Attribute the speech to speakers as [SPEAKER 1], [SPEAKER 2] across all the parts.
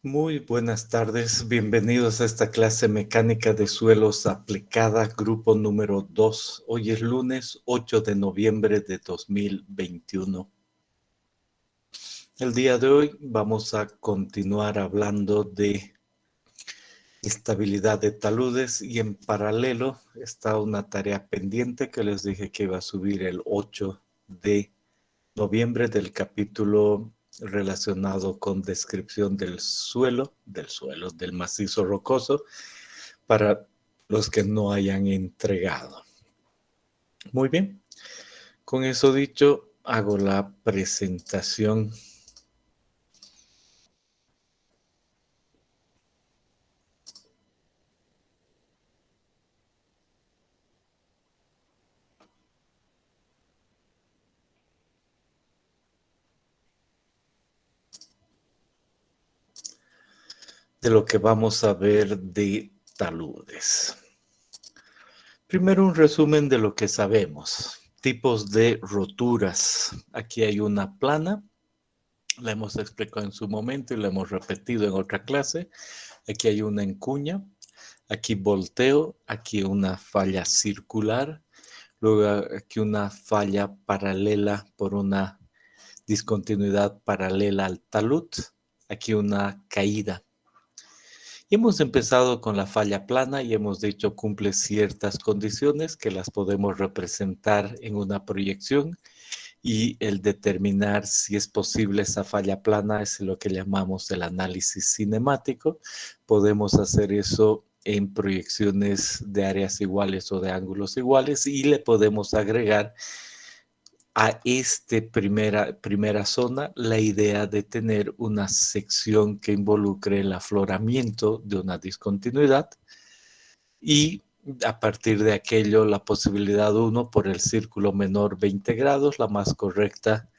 [SPEAKER 1] Muy buenas tardes, bienvenidos a esta clase mecánica de suelos aplicada, grupo número 2. Hoy es lunes 8 de noviembre de 2021. El día de hoy vamos a continuar hablando de estabilidad de taludes y en paralelo está una tarea pendiente que les dije que iba a subir el 8 de noviembre del capítulo relacionado con descripción del suelo, del macizo rocoso, para los que no hayan entregado. Muy bien, con eso dicho, hago la presentación. De lo que vamos a ver de taludes. Primero un resumen de lo que sabemos. Tipos de roturas. Aquí hay una plana. La hemos explicado en su momento y la hemos repetido en otra clase. Aquí hay una encuña. Aquí volteo. Aquí una falla circular. Luego aquí una falla paralela por una discontinuidad paralela al talud. Aquí una caída. Y hemos empezado con la falla plana y hemos dicho cumple ciertas condiciones que las podemos representar en una proyección y el determinar si es posible esa falla plana es lo que llamamos el análisis cinemático. Podemos hacer eso en proyecciones de áreas iguales o de ángulos iguales y le podemos agregar a esta primera zona la idea de tener una sección que involucre el afloramiento de una discontinuidad y a partir de aquello la posibilidad 1 por el círculo menor 20 grados, la más correcta,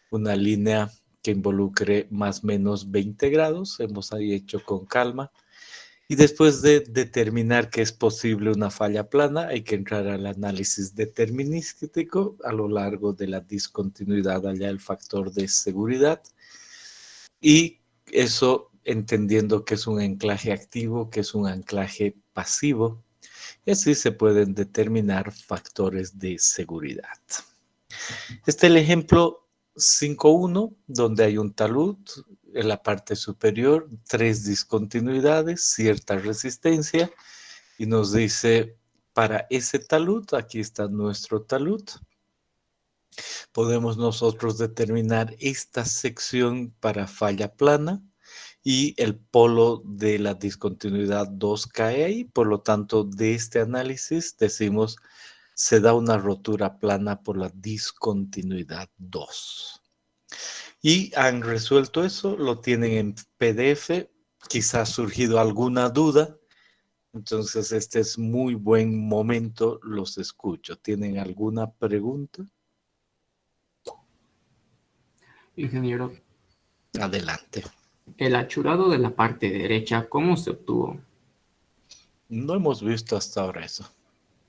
[SPEAKER 1] una línea que involucre más o menos 20 grados, hemos ahí hecho con calma. Y después de determinar que es posible una falla plana, hay que entrar al análisis determinístico a lo largo de la discontinuidad, allá el factor de seguridad. Y eso entendiendo que es un anclaje activo, que es un anclaje pasivo. Y así se pueden determinar factores de seguridad. Este es el ejemplo 5.1, donde hay un talud en la parte superior, 3 discontinuidades, cierta resistencia, y nos dice, para ese talud, aquí está nuestro talud, podemos nosotros determinar esta sección para falla plana, y el polo de la discontinuidad 2 cae ahí, por lo tanto, de este análisis decimos se da una rotura plana por la discontinuidad 2. Y han resuelto eso, lo tienen en PDF, quizá ha surgido alguna duda, entonces este es muy buen momento, los escucho. ¿Tienen alguna pregunta?
[SPEAKER 2] Ingeniero,
[SPEAKER 1] Adelante.
[SPEAKER 2] el achurado de la parte derecha, ¿cómo se obtuvo?
[SPEAKER 1] No hemos visto hasta ahora eso.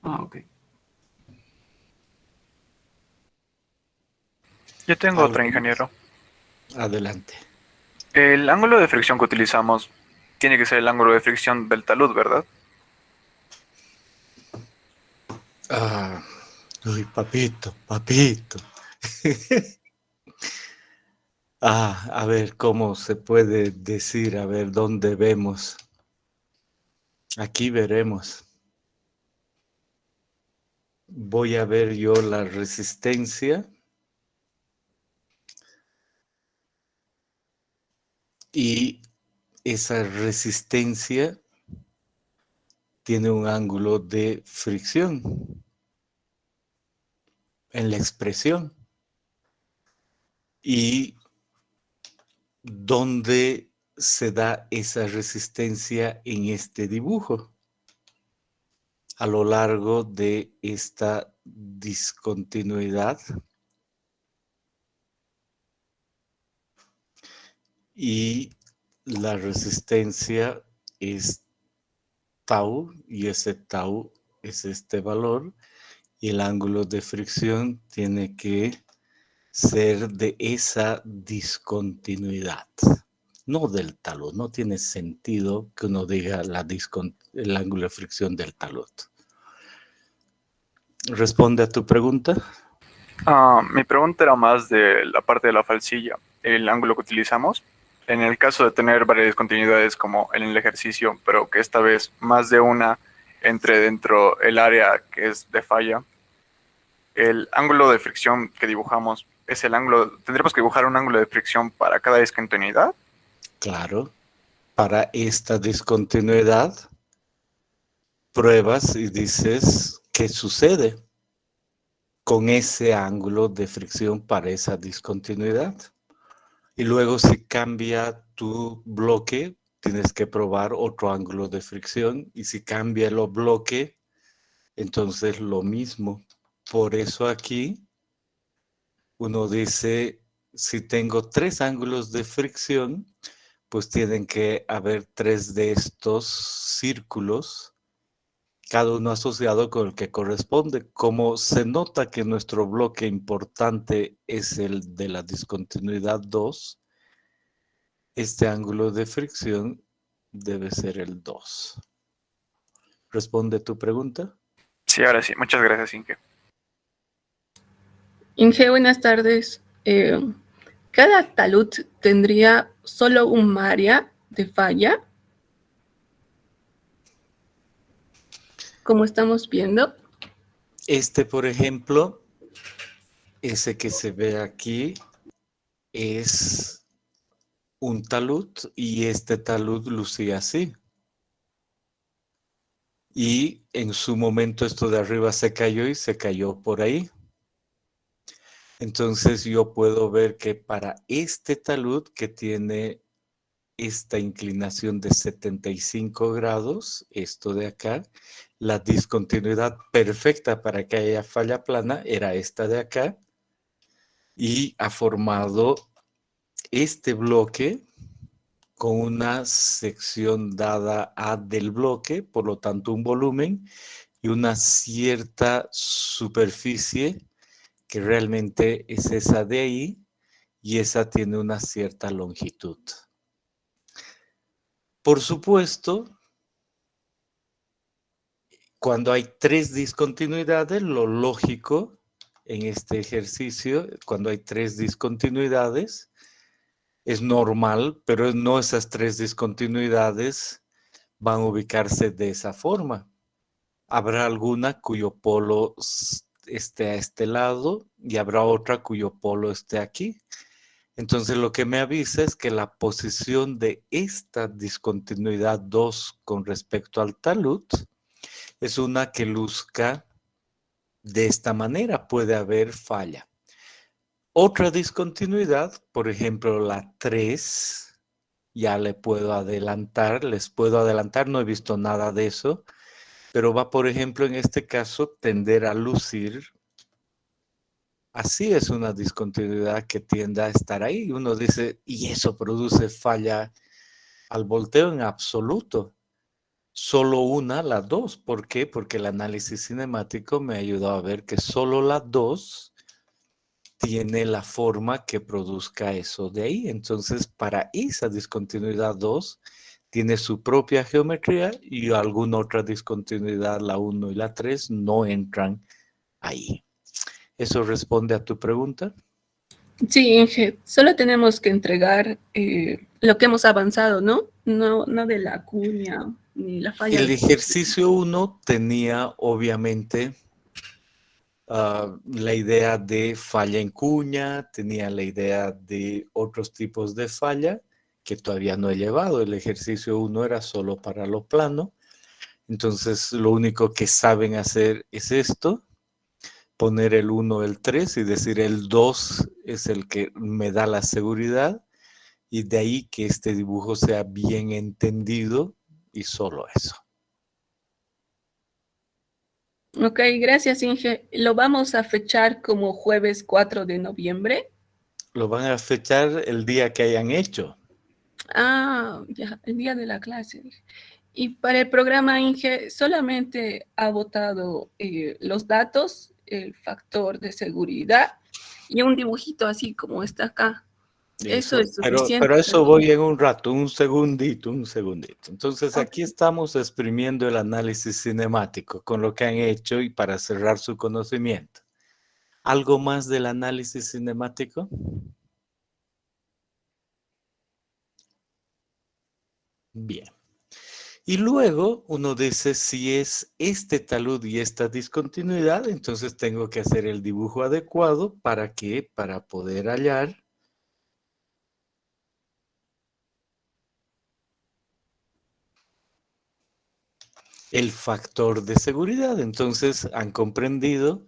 [SPEAKER 2] Ok.
[SPEAKER 3] Yo tengo otra,
[SPEAKER 1] ¿Algo más?
[SPEAKER 3] ingeniero.
[SPEAKER 1] Adelante.
[SPEAKER 3] El ángulo de fricción que utilizamos tiene que ser el ángulo de fricción del talud, ¿verdad?
[SPEAKER 1] Ah, uy, papito. A ver cómo se puede decir, a ver dónde vemos. Aquí veremos. Voy a ver yo la resistencia. Y esa resistencia tiene un ángulo de fricción en la expresión. Y ¿dónde se da esa resistencia en este dibujo? A lo largo de esta discontinuidad. Y la resistencia es tau, y ese tau es este valor, y el ángulo de fricción tiene que ser de esa discontinuidad. no del talud. No tiene sentido que uno diga el ángulo de fricción del talud. ¿Responde a tu pregunta?
[SPEAKER 3] Mi pregunta era más de la parte de la falsilla, el ángulo que utilizamos. En el caso de tener varias discontinuidades como en el ejercicio, pero que esta vez más de una entre dentro el área que es de falla, el ángulo de fricción que dibujamos es el ángulo, tendremos que dibujar un ángulo de fricción para cada discontinuidad.
[SPEAKER 1] Claro. Para esta discontinuidad, pruebas y dices qué sucede con ese ángulo de fricción para esa discontinuidad. Y luego si cambia tu bloque, tienes que probar otro ángulo de fricción. Y si cambia el bloque, entonces lo mismo. Por eso aquí uno dice, si tengo 3 ángulos de fricción, pues tienen que haber 3 de estos círculos, cada uno asociado con el que corresponde. Como se nota que nuestro bloque importante es el de la discontinuidad 2, este ángulo de fricción debe ser el 2. ¿Responde tu pregunta?
[SPEAKER 3] Sí, ahora sí. Muchas gracias, Inge.
[SPEAKER 4] Inge, buenas tardes. ¿Cada talud tendría solo un área de falla? Como estamos viendo.
[SPEAKER 1] Este, por ejemplo, ese que se ve aquí es un talud y este talud lucía así. Y en su momento esto de arriba se cayó y se cayó por ahí. Entonces yo puedo ver que para este talud que tiene esta inclinación de 75 grados, esto de acá, la discontinuidad perfecta para que haya falla plana era esta de acá y ha formado este bloque con una sección dada A del bloque, por lo tanto un volumen y una cierta superficie que realmente es esa de ahí y esa tiene una cierta longitud. Por supuesto, cuando hay 3 discontinuidades, lo lógico en este ejercicio, cuando hay 3 discontinuidades, es normal, pero no esas 3 discontinuidades van a ubicarse de esa forma. Habrá alguna cuyo polo esté a este lado y habrá otra cuyo polo esté aquí. Entonces lo que me avisa es que la posición de esta discontinuidad 2 con respecto al talud es una que luzca de esta manera, puede haber falla. Otra discontinuidad, por ejemplo la 3, ya les puedo adelantar, no he visto nada de eso, pero va, por ejemplo, en este caso, tender a lucir. Así es una discontinuidad que tiende a estar ahí. Uno dice, ¿y eso produce falla al volteo? En absoluto. Solo una, la 2. ¿Por qué? Porque el análisis cinemático me ayudó a ver que solo la 2 tiene la forma que produzca eso de ahí. Entonces, para esa discontinuidad 2, tiene su propia geometría y alguna otra discontinuidad, la 1 y la 3, no entran ahí. ¿Eso responde a tu pregunta?
[SPEAKER 4] Sí, Inge, solo tenemos que entregar lo que hemos avanzado, ¿no? No de la cuña ni la falla.
[SPEAKER 1] El ejercicio 1 tenía obviamente la idea de falla en cuña, tenía la idea de otros tipos de falla que todavía no he llevado. El ejercicio 1 era solo para lo plano. Entonces lo único que saben hacer es esto, poner el 1, el 3 y decir el 2 es el que me da la seguridad y de ahí que este dibujo sea bien entendido y solo eso.
[SPEAKER 4] Ok, gracias, Inge. Lo vamos a fechar como jueves 4 de noviembre.
[SPEAKER 1] Lo van a fechar el día que hayan hecho.
[SPEAKER 4] Ah, ya, el día de la clase. Y para el programa, Inge, solamente ha votado los datos, el factor de seguridad y un dibujito así como está acá. Eso es
[SPEAKER 1] Pero
[SPEAKER 4] suficiente.
[SPEAKER 1] a eso voy en un rato, un segundito. Entonces
[SPEAKER 4] Ok.
[SPEAKER 1] aquí estamos exprimiendo el análisis cinemático con lo que han hecho y para cerrar su conocimiento. ¿Algo más del análisis cinemático? Bien. Y luego uno dice, si es este talud y esta discontinuidad, entonces tengo que hacer el dibujo adecuado. ¿Para qué? Para poder hallar el factor de seguridad. Entonces han comprendido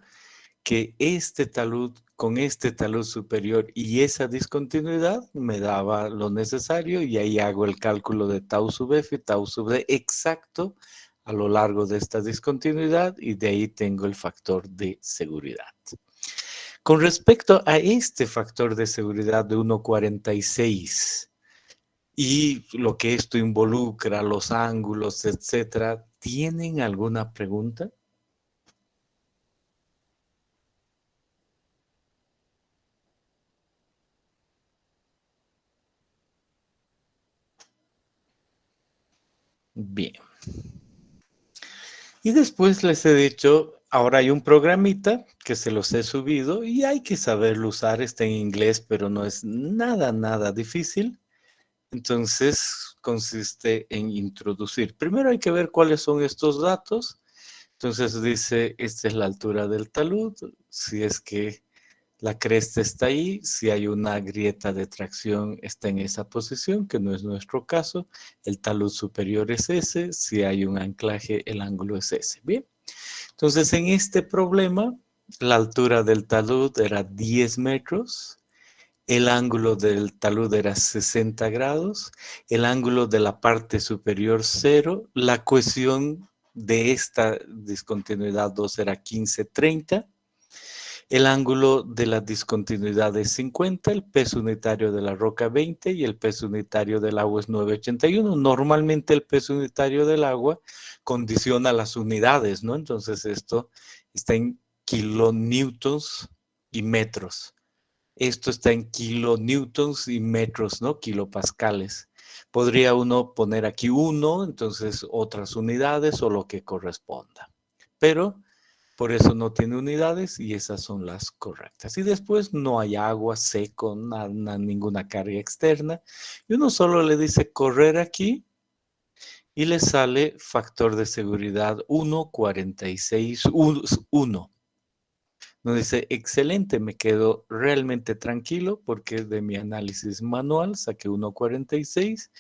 [SPEAKER 1] que este talud con este talud superior y esa discontinuidad me daba lo necesario y ahí hago el cálculo de tau sub f y tau sub d exacto a lo largo de esta discontinuidad y de ahí tengo el factor de seguridad. Con respecto a este factor de seguridad de 1,46 y lo que esto involucra, los ángulos, etcétera, ¿tienen alguna pregunta? Bien. Y después les he dicho, ahora hay un programita que se los he subido y hay que saberlo usar, está en inglés, pero no es nada difícil. Entonces consiste en introducir. Primero hay que ver cuáles son estos datos. Entonces dice, esta es la altura del talud, si es que la cresta está ahí, si hay una grieta de tracción está en esa posición, que no es nuestro caso. El talud superior es ese, si hay un anclaje el ángulo es ese. Bien, entonces en este problema la altura del talud era 10 metros, el ángulo del talud era 60 grados, el ángulo de la parte superior 0, la cohesión de esta discontinuidad 2 era 15/30, el ángulo de la discontinuidad es 50, el peso unitario de la roca 20 y el peso unitario del agua es 981. Normalmente el peso unitario del agua condiciona las unidades, ¿no? Entonces esto está en kilonewtons y metros. Esto está en kilonewtons y metros, ¿no? Kilopascales. Podría uno poner aquí 1, entonces otras unidades o lo que corresponda. Pero por eso no tiene unidades y esas son las correctas. Y después no hay agua, seco, ninguna carga externa. Y uno solo le dice correr aquí y le sale factor de seguridad 1,46,1. Nos dice, excelente, me quedo realmente tranquilo porque de mi análisis manual saqué 1,46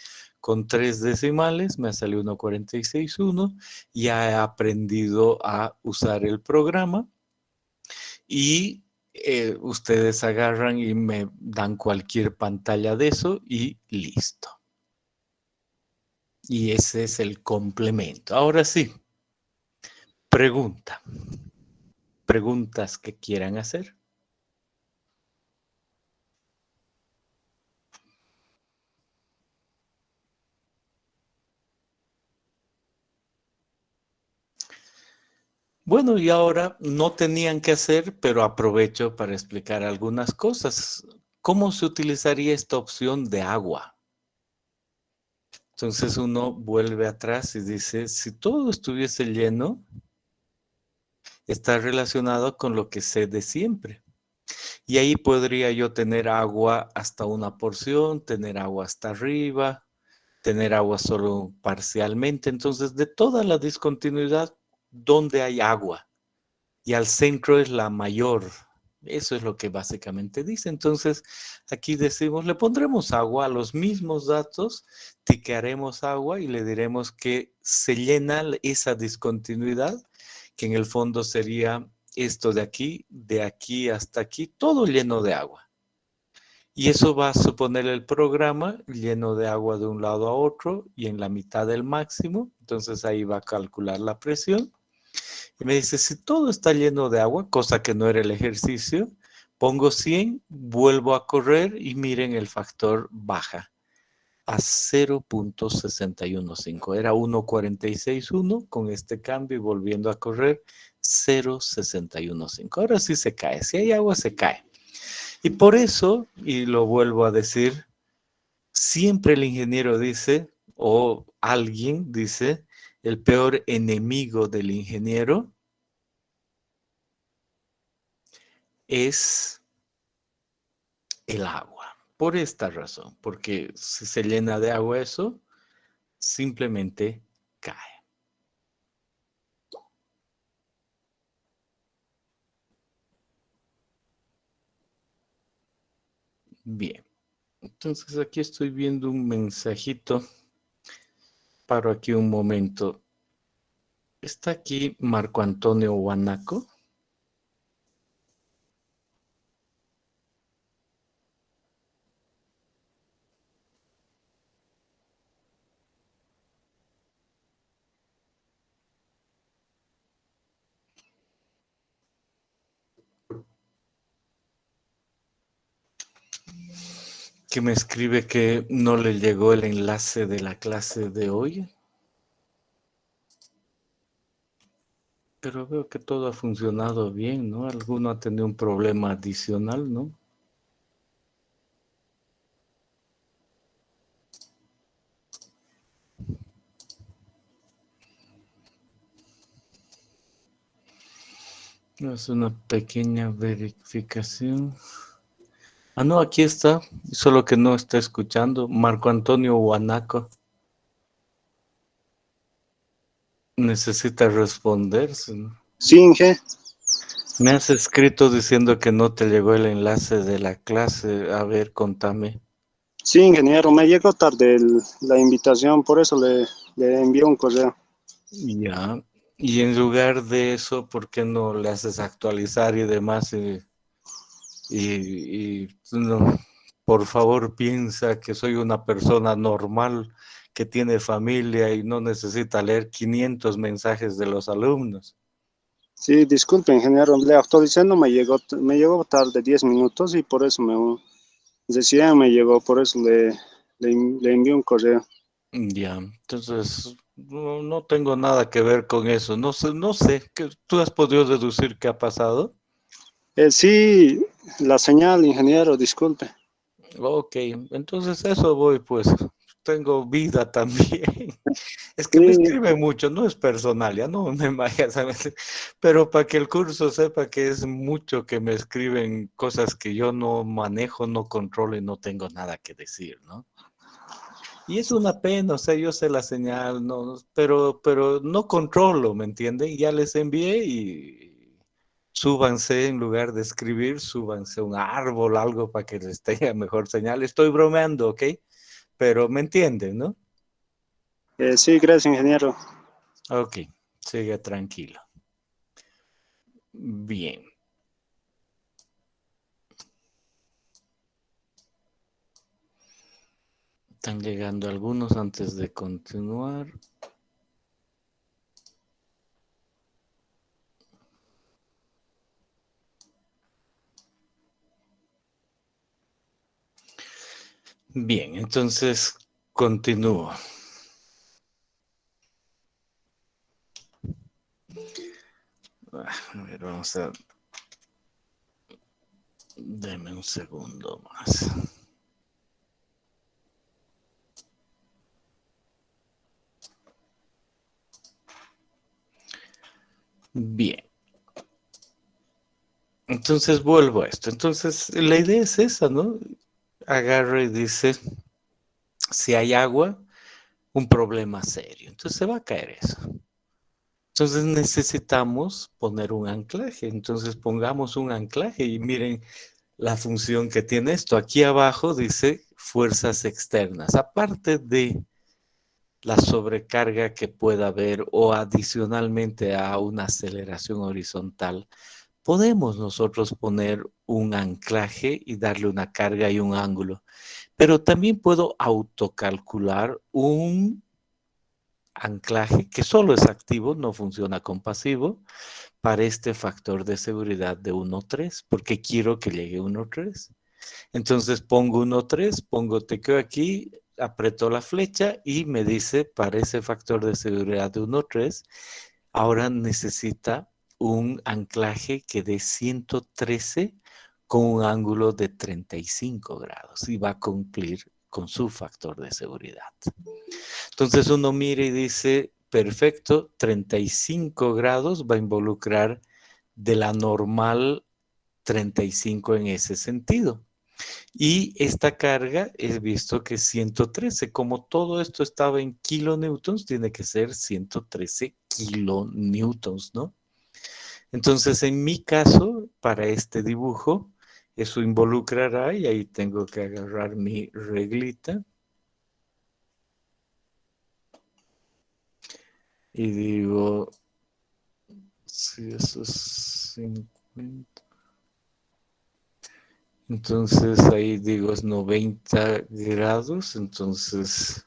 [SPEAKER 1] con 3 decimales, me salió 1,46,1. Ya he aprendido a usar el programa y ustedes agarran y me dan cualquier pantalla de eso y listo. Y ese es el complemento. Ahora sí, pregunta. Preguntas que quieran hacer. Bueno, y ahora no tenían que hacer, pero aprovecho para explicar algunas cosas. ¿Cómo se utilizaría esta opción de agua? Entonces uno vuelve atrás y dice, si todo estuviese lleno, está relacionado con lo que sé de siempre. Y ahí podría yo tener agua hasta una porción, tener agua hasta arriba, tener agua solo parcialmente. Entonces, de toda la discontinuidad, ¿dónde hay agua? Y al centro es la mayor. Eso es lo que básicamente dice. Entonces, aquí decimos, le pondremos agua a los mismos datos, tiquearemos agua y le diremos que se llena esa discontinuidad, que en el fondo sería esto de aquí hasta aquí, todo lleno de agua. Y eso va a suponer el programa lleno de agua de un lado a otro y en la mitad del máximo. Entonces ahí va a calcular la presión. Y me dice, si todo está lleno de agua, cosa que no era el ejercicio, pongo 100, vuelvo a correr y miren el factor baja a 0,615. Era 1,46,1 con este cambio y volviendo a correr 0,615. Ahora sí se cae. Si hay agua, se cae. Y por eso, y lo vuelvo a decir, siempre el ingeniero dice, o alguien dice, el peor enemigo del ingeniero es el agua. Por esta razón, porque si se llena de agua eso, simplemente cae. Bien, entonces aquí estoy viendo un mensajito. Paro aquí un momento. ¿Está aquí Marco Antonio Guanaco? Que me escribe que no le llegó el enlace de la clase de hoy. Pero veo que todo ha funcionado bien, ¿no? Alguno ha tenido un problema adicional, ¿no? Es una pequeña verificación. Ah, no, aquí está, solo que no está escuchando. Marco Antonio Guanaco. Necesita responderse, ¿no?
[SPEAKER 5] Sí, Inge.
[SPEAKER 1] Me has escrito diciendo que no te llegó el enlace de la clase. A ver, contame.
[SPEAKER 5] Sí, ingeniero, me llegó tarde la invitación, por eso le envié un correo.
[SPEAKER 1] Ya. Y en lugar de eso, ¿por qué no le haces actualizar y demás? No, por favor, piensa que soy una persona normal que tiene familia y no necesita leer 500 mensajes de los alumnos.
[SPEAKER 5] Sí, disculpe, ingeniero, le actualicé, no me llegó tarde 10 minutos y por eso recién me llegó, por eso le envié un correo.
[SPEAKER 1] Ya, entonces no tengo nada que ver con eso. No sé, ¿tú has podido deducir qué ha pasado?
[SPEAKER 5] Sí, la señal, ingeniero, disculpe.
[SPEAKER 1] Ok, entonces eso voy, pues. Tengo vida también. Es que me
[SPEAKER 5] Sí,
[SPEAKER 1] escribe mucho, no es personal, ya no me vayas a meter. Pero para que el curso sepa que es mucho que me escriben cosas que yo no manejo, no controlo y no tengo nada que decir, ¿no? Y es una pena, o sea, yo sé la señal, no, pero no controlo, ¿me entienden? Ya les envié y súbanse en lugar de escribir, súbanse un árbol, algo para que les tenga mejor señal. Estoy bromeando, ¿ok? Pero me entienden, ¿no?
[SPEAKER 5] sí, gracias, ingeniero.
[SPEAKER 1] Ok, sigue tranquilo. Bien. Están llegando algunos antes de continuar. Bien, entonces continúo. A ver, vamos a... Deme un segundo más. Bien. Entonces vuelvo a esto. Entonces la idea es esa, ¿no? Agarra y dice, si hay agua, un problema serio. Entonces se va a caer eso. Entonces necesitamos poner un anclaje. Entonces pongamos un anclaje y miren la función que tiene esto. Aquí abajo dice fuerzas externas. Aparte de la sobrecarga que pueda haber o adicionalmente a una aceleración horizontal, podemos nosotros poner un anclaje y darle una carga y un ángulo. Pero también puedo autocalcular un anclaje que solo es activo, no funciona con pasivo, para este factor de seguridad de 1,3, porque quiero que llegue 1,3. Entonces pongo 1,3, pongo tecleo aquí, aprieto la flecha y me dice para ese factor de seguridad de 1,3, ahora necesita un anclaje que dé 113 con un ángulo de 35 grados y va a cumplir con su factor de seguridad. Entonces uno mira y dice, perfecto, 35 grados va a involucrar de la normal 35 en ese sentido. Y esta carga es visto que 113, como todo esto estaba en kilonewtons, tiene que ser 113 kilonewtons, ¿no? Entonces, en mi caso, para este dibujo, eso involucrará, y ahí tengo que agarrar mi reglita, y digo, si eso es 50, entonces ahí digo es 90 grados, entonces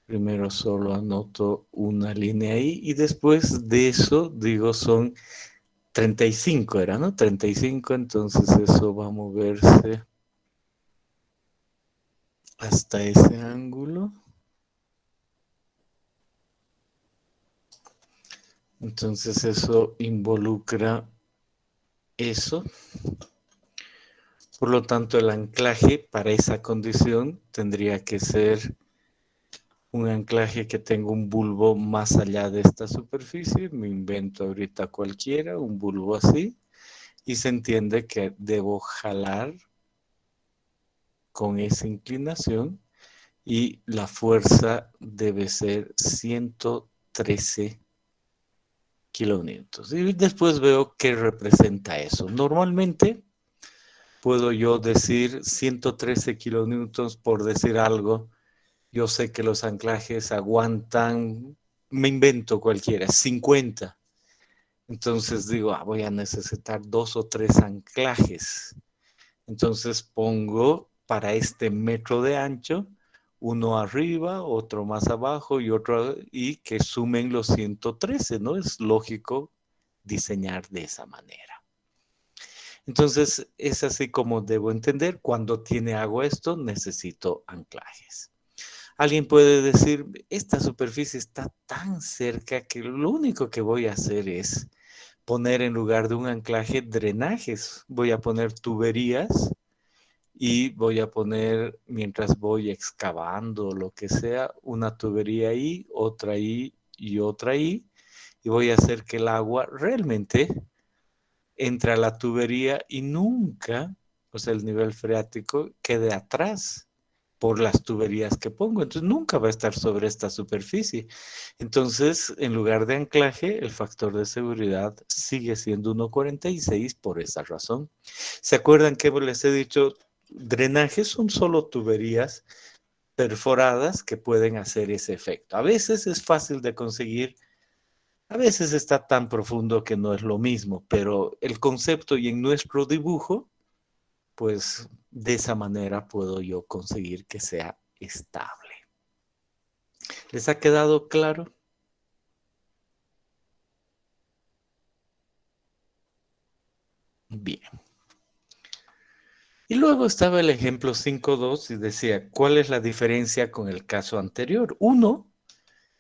[SPEAKER 1] primero solo anoto una línea ahí y después de eso digo son 35 era, ¿no? 35, entonces eso va a moverse hasta ese ángulo. Entonces eso involucra eso. Por lo tanto, el anclaje para esa condición tendría que ser un anclaje que tenga un bulbo más allá de esta superficie. Me invento ahorita cualquiera, un bulbo así. Y se entiende que debo jalar con esa inclinación y la fuerza debe ser 113 kilonewtons. Y después veo qué representa eso. Normalmente puedo yo decir 113 kilonewtons por decir algo. Yo sé que los anclajes aguantan, me invento cualquiera, 50. Entonces digo, voy a necesitar 2 o 3 anclajes. Entonces pongo para este metro de ancho, uno arriba, otro más abajo y otro, y que sumen los 113, ¿no? Es lógico diseñar de esa manera. Entonces, es así como debo entender, cuando hago esto, necesito anclajes. Alguien puede decir, esta superficie está tan cerca que lo único que voy a hacer es poner en lugar de un anclaje drenajes. Voy a poner tuberías y voy a poner, mientras voy excavando lo que sea, una tubería ahí, otra ahí y otra ahí. Y voy a hacer que el agua realmente entre a la tubería y nunca, o sea, el nivel freático quede atrás por las tuberías que pongo. Entonces nunca va a estar sobre esta superficie. Entonces, en lugar de anclaje, el factor de seguridad sigue siendo 1,46 por esa razón. ¿Se acuerdan que les he dicho? Drenajes son solo tuberías perforadas que pueden hacer ese efecto. A veces es fácil de conseguir, a veces está tan profundo que no es lo mismo, pero el concepto y en nuestro dibujo, pues de esa manera puedo yo conseguir que sea estable. ¿Les ha quedado claro? Bien. Y luego estaba el ejemplo 5.2 y decía, ¿cuál es la diferencia con el caso anterior? Uno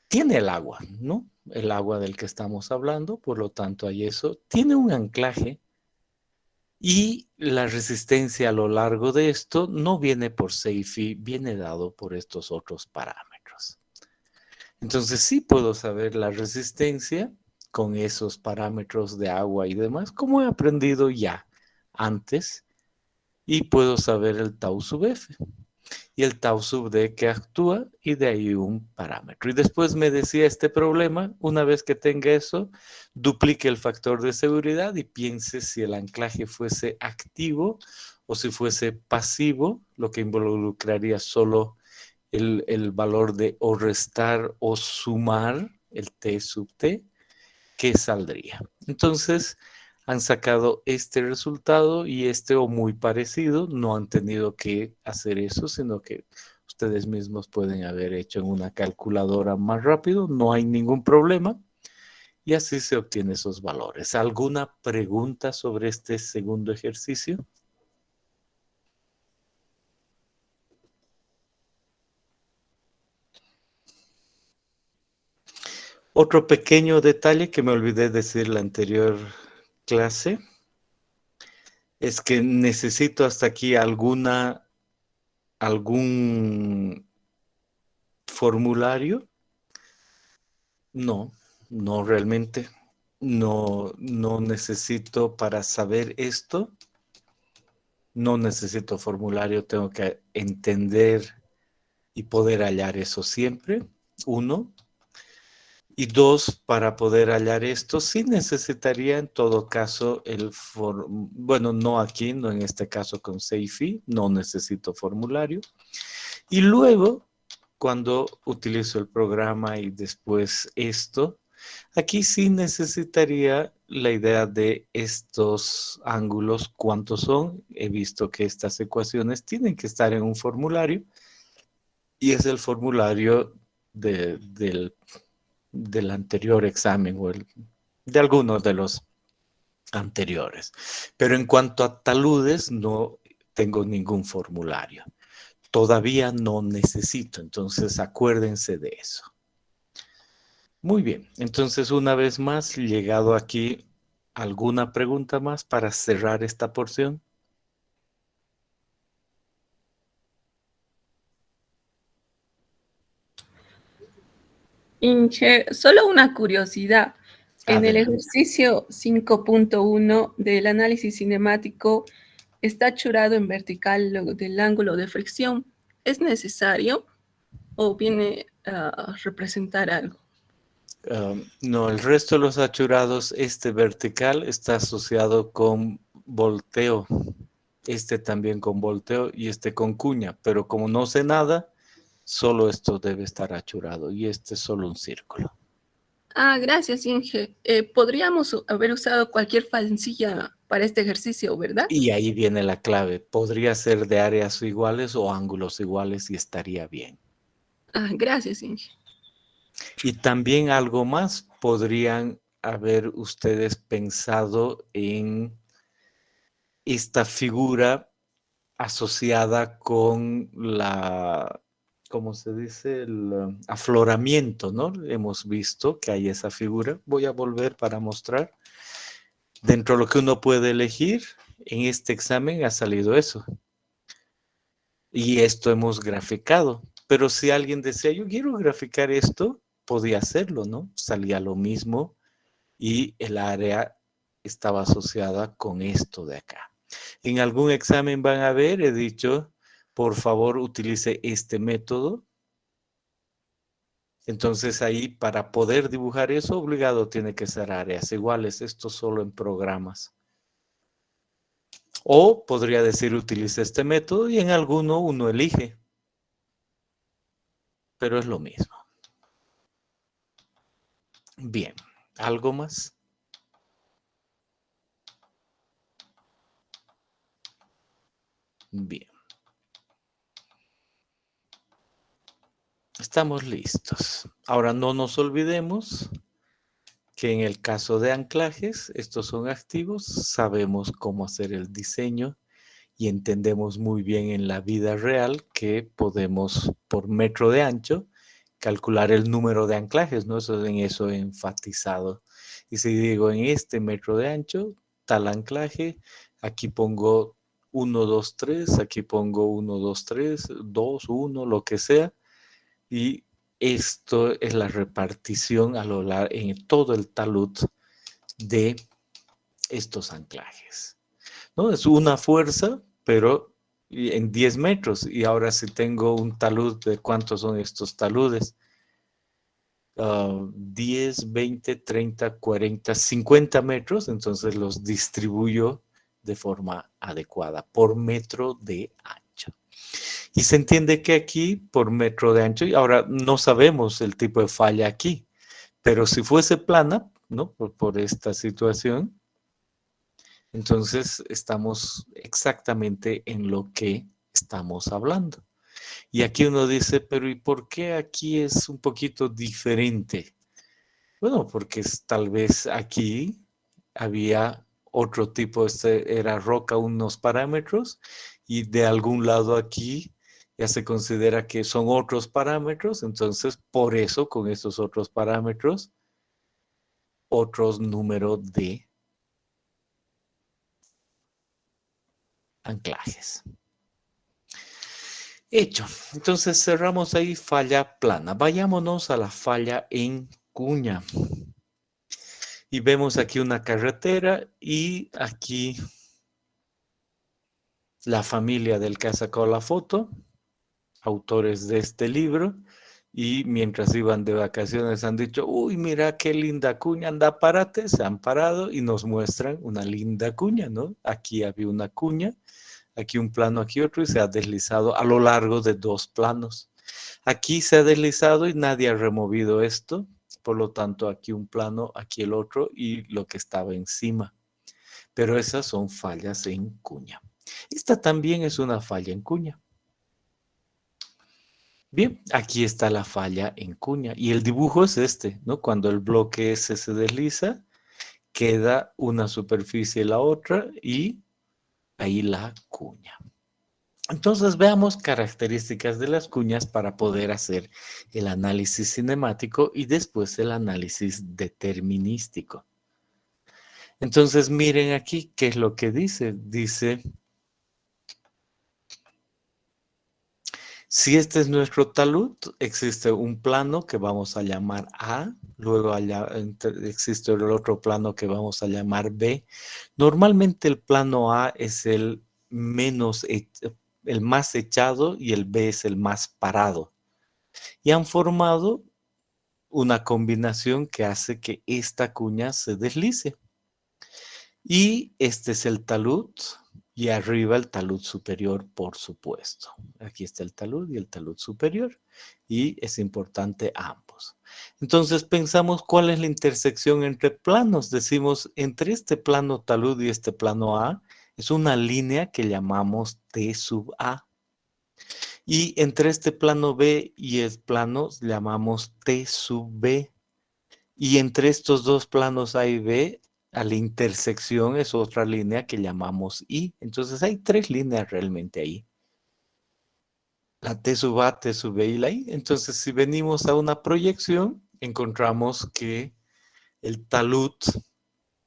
[SPEAKER 1] tiene el agua, ¿no? El agua del que estamos hablando, por lo tanto hay eso. Tiene un anclaje y la resistencia a lo largo de esto no viene por Seifi, viene dado por estos otros parámetros. Entonces sí puedo saber la resistencia con esos parámetros de agua y demás, como he aprendido ya antes, y puedo saber el tau sub f y el tau sub d que actúa y de ahí un parámetro. Y después me decía este problema, una vez que tenga eso, duplique el factor de seguridad y piense si el anclaje fuese activo o si fuese pasivo, lo que involucraría solo el valor de o restar o sumar el t sub t, ¿qué saldría? Entonces, han sacado este resultado y este o muy parecido, no han tenido que hacer eso, sino que ustedes mismos pueden haber hecho en una calculadora más rápido, no hay ningún problema y así se obtienen esos valores. ¿Alguna pregunta sobre este segundo ejercicio? Otro pequeño detalle que me olvidé decir en la anterior clase Es que necesito hasta aquí algún formulario. No, no realmente. No necesito para saber esto. No necesito formulario, tengo que entender y poder hallar eso siempre. 1. Y 2, para poder hallar esto, sí necesitaría en todo caso bueno, no aquí, no en este caso con Seifi, no necesito formulario. Y luego, cuando utilizo el programa y después esto, aquí sí necesitaría la idea de estos ángulos, cuántos son. He visto que estas ecuaciones tienen que estar en un formulario y es el formulario del anterior examen o de algunos de los anteriores. Pero en cuanto a taludes, no tengo ningún formulario. Todavía no necesito, entonces acuérdense de eso. Muy bien, entonces una vez más, llegado aquí, ¿alguna pregunta más para cerrar esta porción?
[SPEAKER 4] Inge, solo una curiosidad. En el
[SPEAKER 1] Adelante.
[SPEAKER 4] ejercicio 5.1 del análisis cinemático está achurado en vertical luego del ángulo de fricción. ¿Es necesario o viene a representar algo?
[SPEAKER 1] No, el resto de los achurados, este vertical está asociado con volteo, este también con volteo y este con cuña, pero como no sé nada, solo esto debe estar achurado y este es solo un círculo.
[SPEAKER 4] Ah, gracias, Inge. Podríamos haber usado cualquier falsilla para este ejercicio, ¿verdad?
[SPEAKER 1] Y ahí viene la clave, podría ser de áreas iguales o ángulos iguales y estaría bien.
[SPEAKER 4] Ah, gracias, Inge.
[SPEAKER 1] Y también algo más, podrían haber ustedes pensado en esta figura asociada con ¿cómo se dice? El afloramiento, ¿no? Hemos visto que hay esa figura. Voy a volver para mostrar. Dentro de lo que uno puede elegir, en este examen ha salido eso. Y esto hemos graficado. Pero si alguien decía, yo quiero graficar esto, podía hacerlo, ¿no? Salía lo mismo y el área estaba asociada con esto de acá. En algún examen van a ver, he dicho, por favor utilice este método. Entonces ahí para poder dibujar eso, obligado tiene que ser áreas iguales, esto solo en programas. O podría decir utilice este método y en alguno uno elige. Pero es lo mismo. Bien, ¿algo más? Bien. Estamos listos. Ahora no nos olvidemos que en el caso de anclajes, estos son activos, sabemos cómo hacer el diseño y entendemos muy bien en la vida real que podemos, por metro de ancho, calcular el número de anclajes, ¿no? En eso he enfatizado. Y si digo en este metro de ancho, tal anclaje, aquí pongo 1, 2, 3, aquí pongo 1, 2, 3, 2, 1, lo que sea, y esto es la repartición a lo largo en todo el talud de estos anclajes, ¿no? Es una fuerza, pero en 10 metros. Y ahora si tengo un talud, ¿de cuántos son estos taludes? 10, 20, 30, 40, 50 metros, entonces los distribuyo de forma adecuada por metro de ancho. Y se entiende que aquí, por metro de ancho, y ahora no sabemos el tipo de falla aquí, pero si fuese plana, ¿no? Por esta situación, entonces estamos exactamente en lo que estamos hablando. Y aquí uno dice, pero ¿y por qué aquí es un poquito diferente? Bueno, porque tal vez aquí había otro tipo, era roca unos parámetros y de algún lado aquí ya se considera que son otros parámetros, entonces por eso con estos otros parámetros, otros números de anclajes. Hecho. Entonces cerramos ahí falla plana. Vayámonos a la falla en cuña. Y vemos aquí una carretera y aquí la familia del que ha sacado la foto, autores de este libro. Y mientras iban de vacaciones han dicho, uy, mira qué linda cuña, anda, párate. Se han parado y nos muestran una linda cuña, ¿no? Aquí había una cuña, aquí un plano, aquí otro, y se ha deslizado a lo largo de 2 planos. Aquí se ha deslizado y nadie ha removido esto, por lo tanto aquí un plano, aquí el otro y lo que estaba encima. Pero esas son fallas en cuña. Esta también es una falla en cuña. Bien, aquí está la falla en cuña y el dibujo es este, ¿no? Cuando el bloque S se desliza, queda una superficie y la otra y ahí la cuña. Entonces veamos características de las cuñas para poder hacer el análisis cinemático y después el análisis determinístico. Entonces miren aquí qué es lo que dice. Dice, si este es nuestro talud, existe un plano que vamos a llamar A, luego existe el otro plano que vamos a llamar B. Normalmente el plano A es el más echado y el B es el más parado. Y han formado una combinación que hace que esta cuña se deslice. Y este es el talud y arriba el talud superior, por supuesto. Aquí está el talud y el talud superior y es importante ambos. Entonces pensamos cuál es la intersección entre planos. Decimos entre este plano talud y este plano A es una línea que llamamos T sub A. Y entre este plano B y el plano llamamos T sub B. Y entre estos 2 planos A y B, a la intersección es otra línea que llamamos I. Entonces hay 3 líneas realmente ahí. La T sub A, T sub B y la I. Entonces si venimos a una proyección, encontramos que el talud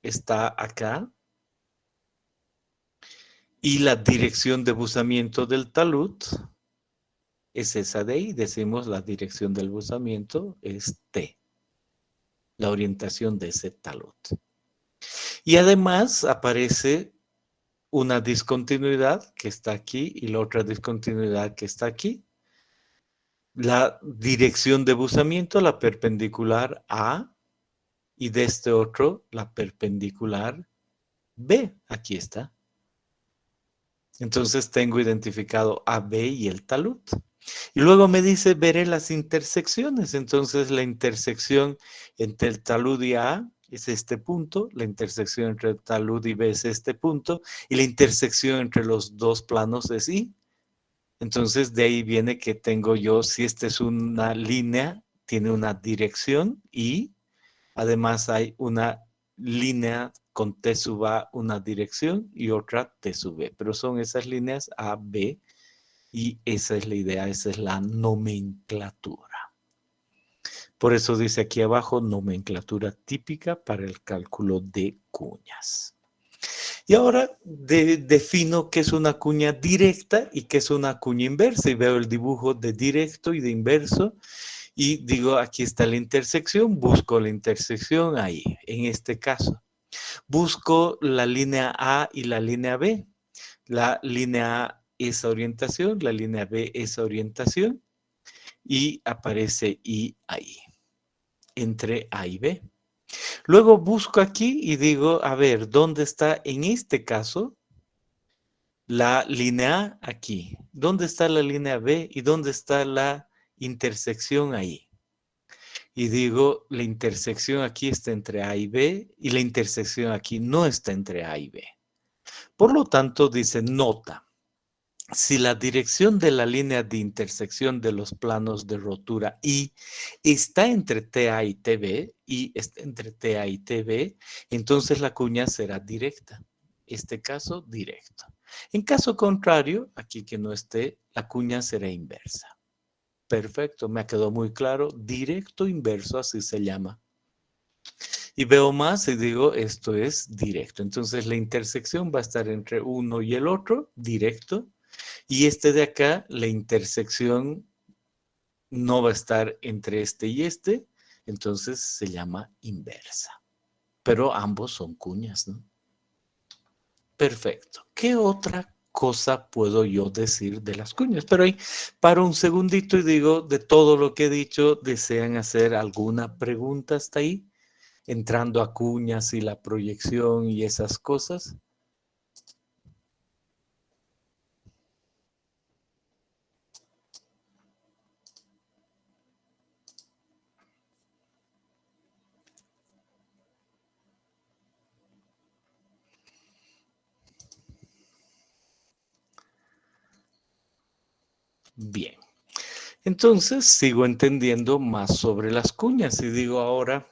[SPEAKER 1] está acá. Y la dirección de buzamiento del talud es esa de ahí. Decimos la dirección del buzamiento es T. La orientación de ese talud. Y además aparece una discontinuidad que está aquí y la otra discontinuidad que está aquí. La dirección de buzamiento, la perpendicular A, y de este otro, la perpendicular B. Aquí está. Entonces tengo identificado AB y el talud. Y luego me dice, veré las intersecciones. Entonces la intersección entre el talud y A es este punto, la intersección entre el talud y B es este punto, y la intersección entre los 2 planos es I. Entonces de ahí viene que tengo yo, si esta es una línea, tiene una dirección y además hay una línea con T sub A, una dirección y otra T sub B. Pero son esas líneas A, B y esa es la idea, esa es la nomenclatura. Por eso dice aquí abajo, nomenclatura típica para el cálculo de cuñas. Y ahora defino qué es una cuña directa y qué es una cuña inversa. Y veo el dibujo de directo y de inverso. Y digo, aquí está la intersección. Busco la intersección ahí, en este caso. Busco la línea A y la línea B. La línea A esa orientación, la línea B esa orientación. Y aparece I ahí, entre A y B. Luego busco aquí y digo, a ver, ¿dónde está en este caso la línea A? Aquí. ¿Dónde está la línea B? ¿Y dónde está la intersección ahí? Y digo, la intersección aquí está entre A y B y la intersección aquí no está entre A y B. Por lo tanto, dice, nota. Si la dirección de la línea de intersección de los planos de rotura I está entre TA y TB, y está entre TA y TB, entonces la cuña será directa. Este caso, directo. En caso contrario, aquí que no esté, la cuña será inversa. Perfecto, me quedó muy claro. Directo inverso, así se llama. Y veo más y digo, esto es directo. Entonces la intersección va a estar entre uno y el otro, directo. Y este de acá, la intersección no va a estar entre este y este. Entonces se llama inversa. Pero ambos son cuñas, ¿no? Perfecto. ¿Qué otra cosa puedo yo decir de las cuñas? Pero ahí paro un segundito y digo, de todo lo que he dicho, ¿desean hacer alguna pregunta hasta ahí? Entrando a cuñas y la proyección y esas cosas. Bien. Entonces sigo entendiendo más sobre las cuñas y digo ahora,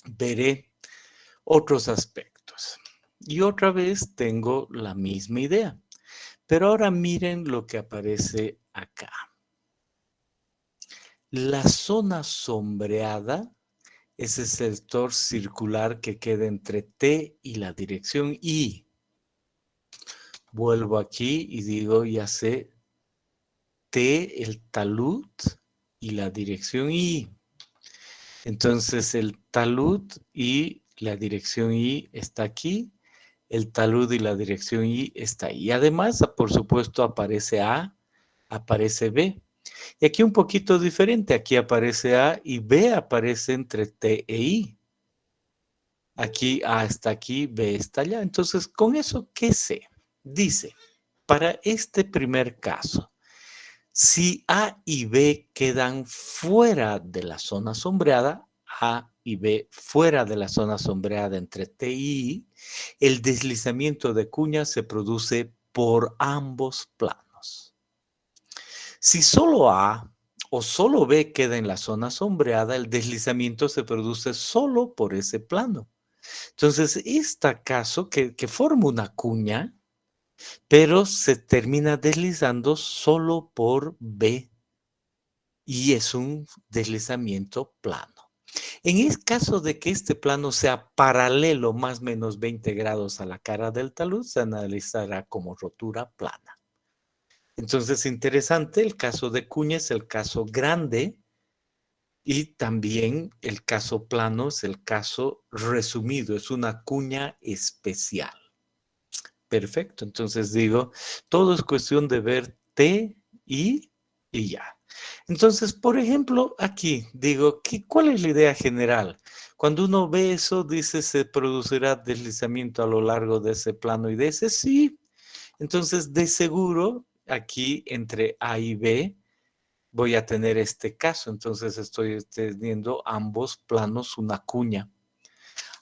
[SPEAKER 1] veré otros aspectos. Y otra vez tengo la misma idea. Pero ahora miren lo que aparece acá. La zona sombreada es el sector circular que queda entre T y la dirección I. Vuelvo aquí y digo, ya sé, T, el talud y la dirección I. Entonces el talud y la dirección I está aquí. El talud y la dirección I está ahí. Y además, por supuesto, aparece A, aparece B. Y aquí un poquito diferente. Aquí aparece A y B aparece entre T e I. Aquí A está aquí, B está allá. Entonces, con eso, ¿qué sé? Dice, para este primer caso, si A y B quedan fuera de la zona sombreada, A y B fuera de la zona sombreada entre T y I, el deslizamiento de cuñas se produce por ambos planos. Si solo A o solo B queda en la zona sombreada, el deslizamiento se produce solo por ese plano. Entonces, este caso que forma una cuña, pero se termina deslizando solo por B y es un deslizamiento plano. En el caso de que este plano sea paralelo más o menos 20 grados a la cara del talud, se analizará como rotura plana. Entonces, interesante, el caso de cuña es el caso grande y también el caso plano es el caso resumido, es una cuña especial. Perfecto, entonces digo, todo es cuestión de ver T y ya. Entonces, por ejemplo, aquí digo, ¿cuál es la idea general? Cuando uno ve eso, dice, ¿se producirá deslizamiento a lo largo de ese plano y de ese? Sí. Entonces, de seguro, aquí entre A y B, voy a tener este caso. Entonces, estoy teniendo ambos planos una cuña.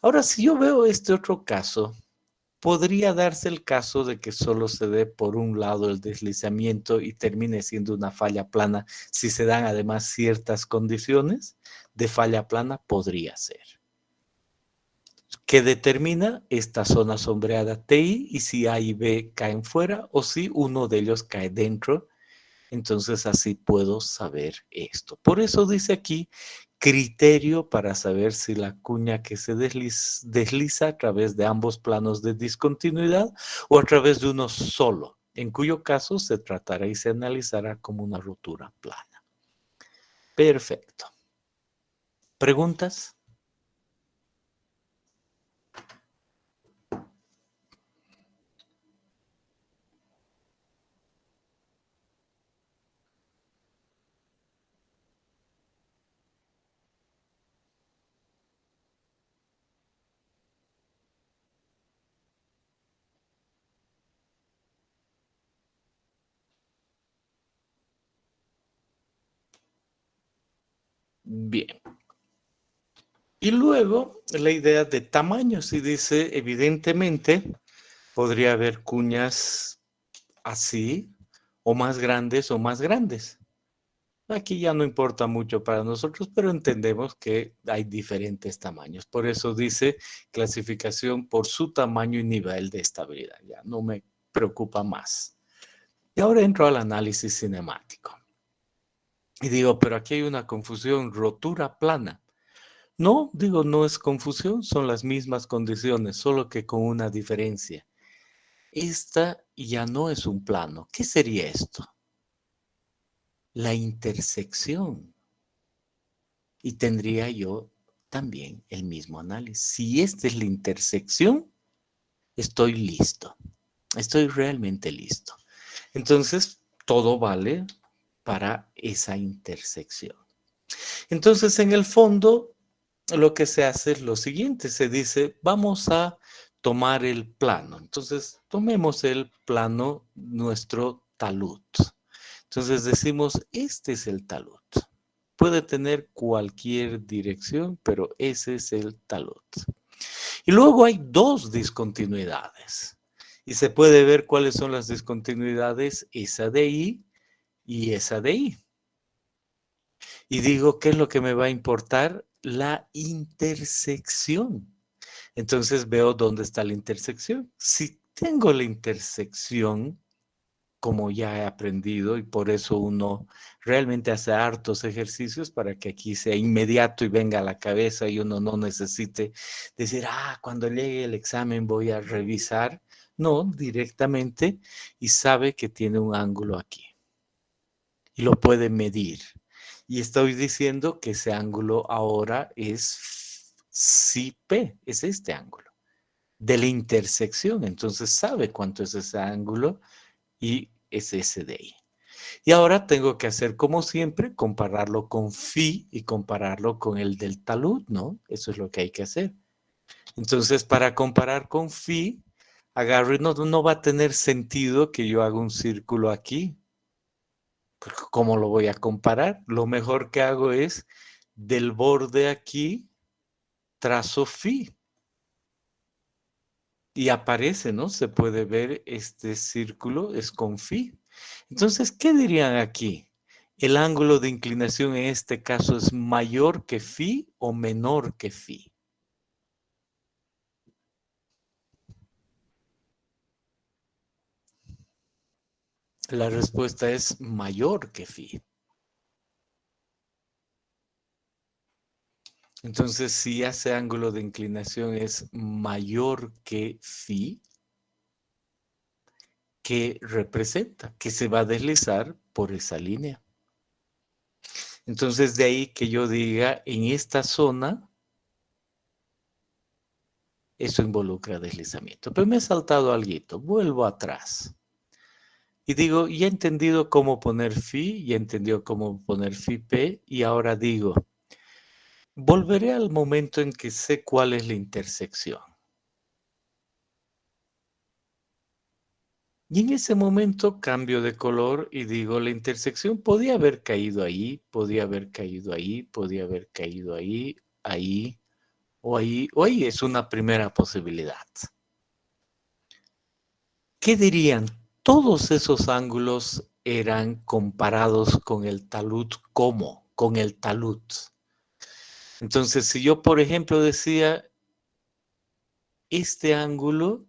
[SPEAKER 1] Ahora, si yo veo este otro caso, podría darse el caso de que solo se dé por un lado el deslizamiento y termine siendo una falla plana si se dan además ciertas condiciones de falla plana, podría ser. Que determina esta zona sombreada TI y si A y B caen fuera o si uno de ellos cae dentro. Entonces así puedo saber esto. Por eso dice aquí criterio para saber si la cuña que se desliza a través de ambos planos de discontinuidad o a través de uno solo, en cuyo caso se tratará y se analizará como una rotura plana. Perfecto. ¿Preguntas? Bien. Y luego la idea de tamaño, si dice, evidentemente, podría haber cuñas así, o más grandes o más grandes. Aquí ya no importa mucho para nosotros, pero entendemos que hay diferentes tamaños. Por eso dice clasificación por su tamaño y nivel de estabilidad. Ya no me preocupa más. Y ahora entro al análisis cinemático. Y digo, pero aquí hay una confusión, rotura plana. No, digo, no es confusión, son las mismas condiciones, solo que con una diferencia. Esta ya no es un plano. ¿Qué sería esto? La intersección. Y tendría yo también el mismo análisis. Si esta es la intersección, estoy listo. Estoy realmente listo. Entonces, todo vale para esa intersección. Entonces, en el fondo, lo que se hace es lo siguiente. Se dice, vamos a tomar el plano. Entonces, tomemos el plano, nuestro talud. Entonces, decimos, este es el talud. Puede tener cualquier dirección, pero ese es el talud. Y luego hay dos discontinuidades. Y se puede ver cuáles son las discontinuidades, esa de I y esa de I. Y digo, ¿qué es lo que me va a importar? La intersección. Entonces veo dónde está la intersección. Si tengo la intersección, como ya he aprendido, y por eso uno realmente hace hartos ejercicios para que aquí sea inmediato y venga a la cabeza y uno no necesite decir, cuando llegue el examen voy a revisar. No, directamente, y sabe que tiene un ángulo aquí. Y lo puede medir. Y estoy diciendo que ese ángulo ahora es psi-p, es este ángulo de la intersección. Entonces sabe cuánto es ese ángulo y es ese de ahí. Y ahora tengo que hacer como siempre, compararlo con phi y compararlo con el del talud, ¿no? Eso es lo que hay que hacer. Entonces, para comparar con phi, agarro y no va a tener sentido que yo haga un círculo aquí. ¿Cómo lo voy a comparar? Lo mejor que hago es del borde aquí, trazo phi. Y aparece, ¿no? Se puede ver este círculo es con phi. Entonces, ¿qué dirían aquí? ¿El ángulo de inclinación en este caso es mayor que phi o menor que phi? La respuesta es mayor que phi. Entonces, si ese ángulo de inclinación es mayor que phi, ¿qué representa? Que se va a deslizar por esa línea. Entonces, de ahí que yo diga, en esta zona, eso involucra deslizamiento. Pero me he saltado algo, vuelvo atrás. Y digo, ya he entendido cómo poner phi, ya he entendido cómo poner phi-p, y ahora digo, volveré al momento en que sé cuál es la intersección. Y en ese momento cambio de color y digo, la intersección podía haber caído ahí, podía haber caído ahí, podía haber caído ahí, ahí, o ahí, o ahí es una primera posibilidad. ¿Qué dirían? Todos esos ángulos eran comparados con el talud. ¿Cómo? Con el talud. Entonces, si yo, por ejemplo, decía, este ángulo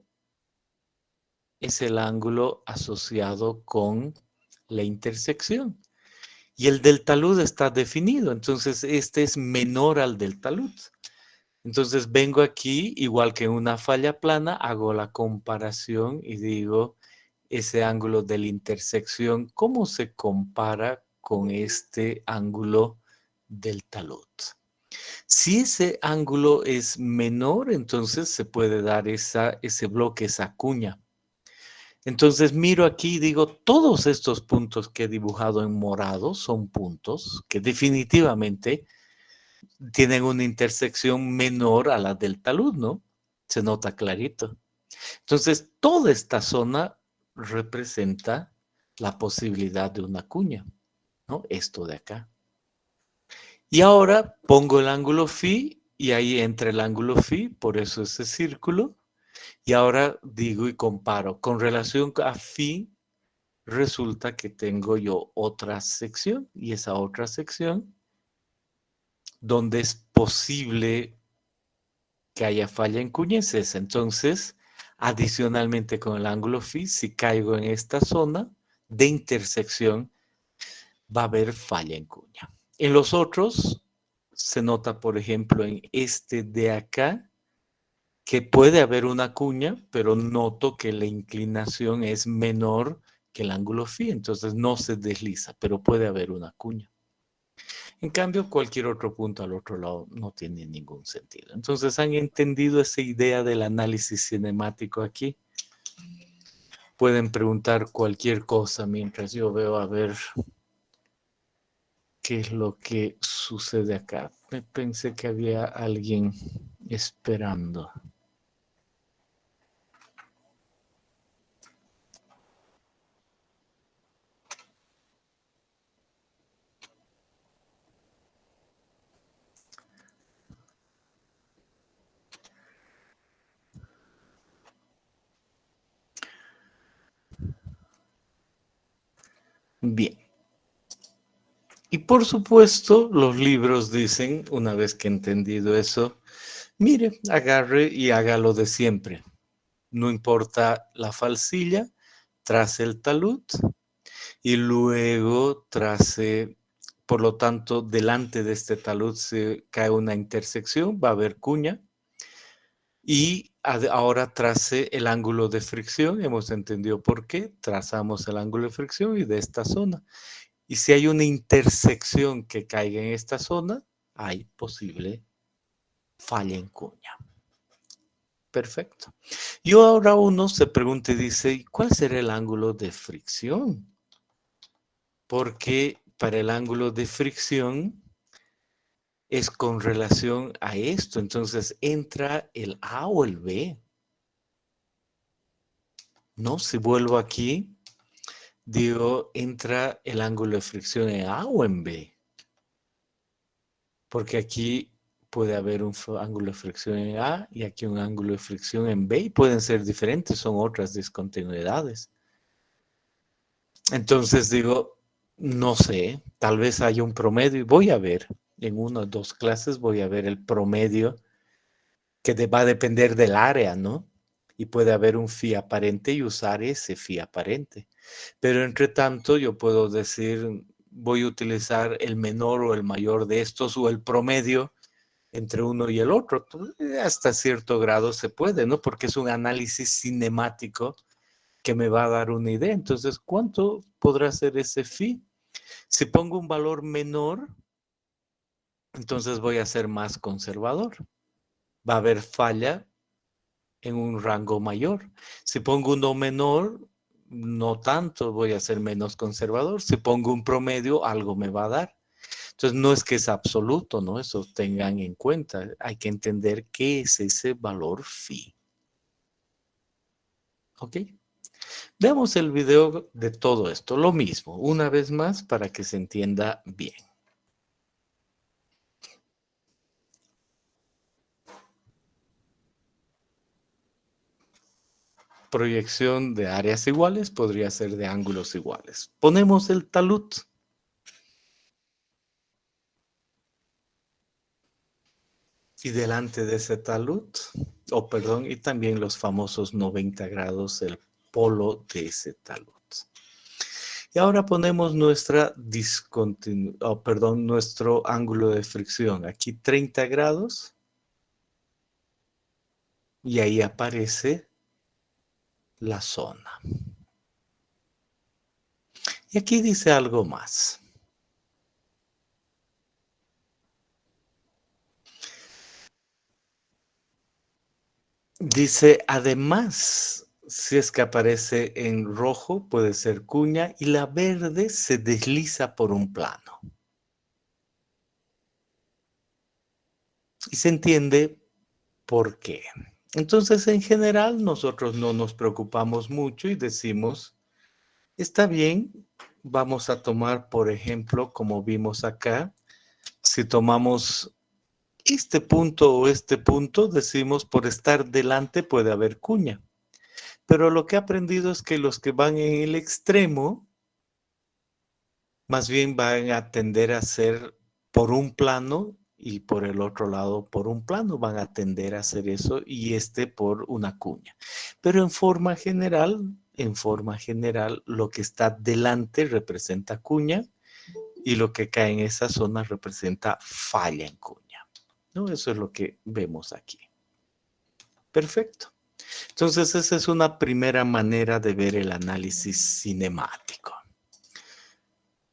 [SPEAKER 1] es el ángulo asociado con la intersección. Y el del talud está definido. Entonces, este es menor al del talud. Entonces, vengo aquí, igual que en una falla plana, hago la comparación y digo, ese ángulo de la intersección, ¿cómo se compara con este ángulo del talud? Si ese ángulo es menor, entonces se puede dar ese bloque, esa cuña. Entonces miro aquí y digo, todos estos puntos que he dibujado en morado son puntos que definitivamente tienen una intersección menor a la del talud, ¿no? Se nota clarito. Entonces, toda esta zona representa la posibilidad de una cuña, ¿no? Esto de acá. Y ahora pongo el ángulo phi y ahí entra el ángulo phi, por eso ese círculo. Y ahora digo y comparo. Con relación a phi, resulta que tengo yo otra sección y esa otra sección donde es posible que haya falla en cuña es esa. Entonces, adicionalmente con el ángulo phi, si caigo en esta zona de intersección, va a haber falla en cuña. En los otros, se nota, por ejemplo, en este de acá, que puede haber una cuña, pero noto que la inclinación es menor que el ángulo phi, entonces no se desliza, pero puede haber una cuña. En cambio, cualquier otro punto al otro lado no tiene ningún sentido. Entonces, ¿han entendido esa idea del análisis cinemático aquí? Pueden preguntar cualquier cosa mientras yo veo a ver qué es lo que sucede acá. Pensé que había alguien esperando. Bien. Y por supuesto, los libros dicen, una vez que he entendido eso, mire, agarre y haga lo de siempre. No importa la falsilla, trace el talud y luego trace, por lo tanto, delante de este talud se cae una intersección, va a haber cuña. Y ahora trace el ángulo de fricción, hemos entendido por qué, trazamos el ángulo de fricción y de esta zona. Y si hay una intersección que caiga en esta zona, hay posible falla en cuña. Perfecto. Y ahora uno se pregunta y dice, ¿cuál será el ángulo de fricción? Porque para el ángulo de fricción es con relación a esto. Entonces, ¿entra el A o el B? No, si vuelvo aquí, digo, ¿entra el ángulo de fricción en A o en B? Porque aquí puede haber un ángulo de fricción en A y aquí un ángulo de fricción en B y pueden ser diferentes, son otras discontinuidades. Entonces digo, no sé, tal vez haya un promedio y voy a ver, en una o dos clases voy a ver el promedio que va a depender del área, ¿no? Y puede haber un phi aparente y usar ese phi aparente. Pero entre tanto yo puedo decir, voy a utilizar el menor o el mayor de estos o el promedio entre uno y el otro. Hasta cierto grado se puede, ¿no? Porque es un análisis cinemático que me va a dar una idea. Entonces, ¿cuánto podrá ser ese phi? Si pongo un valor menor, entonces voy a ser más conservador. Va a haber falla en un rango mayor. Si pongo uno menor, no tanto, voy a ser menos conservador. Si pongo un promedio, algo me va a dar. Entonces, no es que es absoluto, ¿no? Eso tengan en cuenta. Hay que entender qué es ese valor phi. ¿Ok? Veamos el video de todo esto. Lo mismo, una vez más, para que se entienda bien. Proyección de áreas iguales podría ser de ángulos iguales. Ponemos el talud. Y delante de ese talud, y también los famosos 90 grados, el polo de ese talud. Y ahora ponemos nuestro ángulo de fricción. Aquí 30 grados. Y ahí aparece la zona. Y aquí dice algo más. Dice, además, si es que aparece en rojo, puede ser cuña, y la verde se desliza por un plano. Y se entiende por qué. Entonces, en general, nosotros no nos preocupamos mucho y decimos, está bien, vamos a tomar, por ejemplo, como vimos acá, si tomamos este punto o este punto, decimos por estar delante puede haber cuña. Pero lo que he aprendido es que los que van en el extremo, más bien van a tender a ser por un plano y por el otro lado por un plano. Van a tender a hacer eso y por una cuña. Pero en forma general, lo que está delante representa cuña y lo que cae en esa zona representa falla en cuña, ¿no? Eso es lo que vemos aquí. Perfecto. Entonces, esa es una primera manera de ver el análisis cinemático.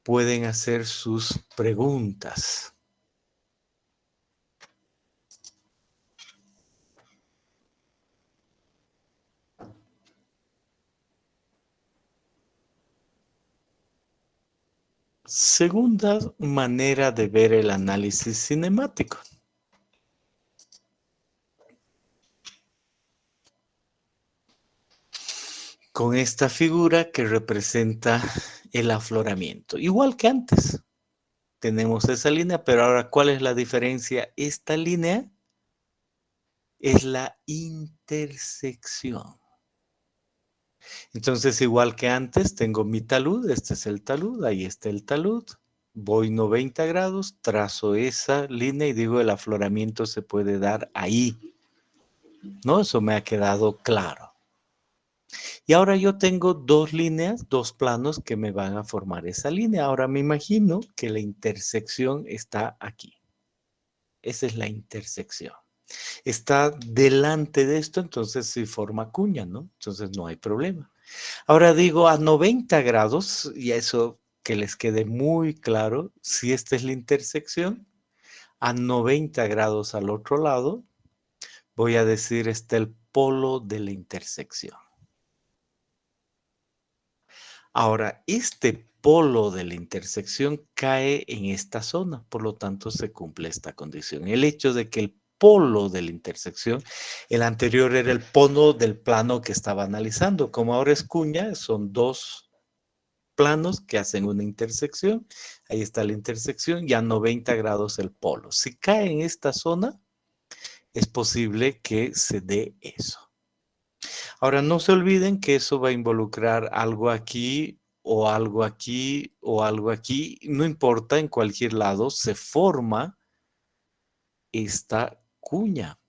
[SPEAKER 1] Pueden hacer sus preguntas. Segunda manera de ver el análisis cinemático. Con esta figura que representa el afloramiento. Igual que antes. Tenemos esa línea, pero ahora, ¿cuál es la diferencia? Esta línea es la intersección. Entonces, igual que antes, tengo mi talud, este es el talud, ahí está el talud. Voy 90 grados, trazo esa línea y digo el afloramiento se puede dar ahí. ¿No? Eso me ha quedado claro. Y ahora yo tengo dos líneas, dos planos que me van a formar esa línea. Ahora me imagino que la intersección está aquí. Esa es la intersección. Está delante de esto, entonces sí forma cuña, ¿no? Entonces no hay problema. Ahora digo a 90 grados, y eso que les quede muy claro, si esta es la intersección, a 90 grados al otro lado, voy a decir está el polo de la intersección. Ahora, este polo de la intersección cae en esta zona, por lo tanto se cumple esta condición. El hecho de que el polo de la intersección, el anterior era el polo del plano que estaba analizando, como ahora es cuña, son dos planos que hacen una intersección, ahí está la intersección y a 90 grados el polo. Si cae en esta zona, es posible que se dé eso. Ahora, no se olviden que eso va a involucrar algo aquí o algo aquí o algo aquí. No importa, en cualquier lado se forma esta cuña,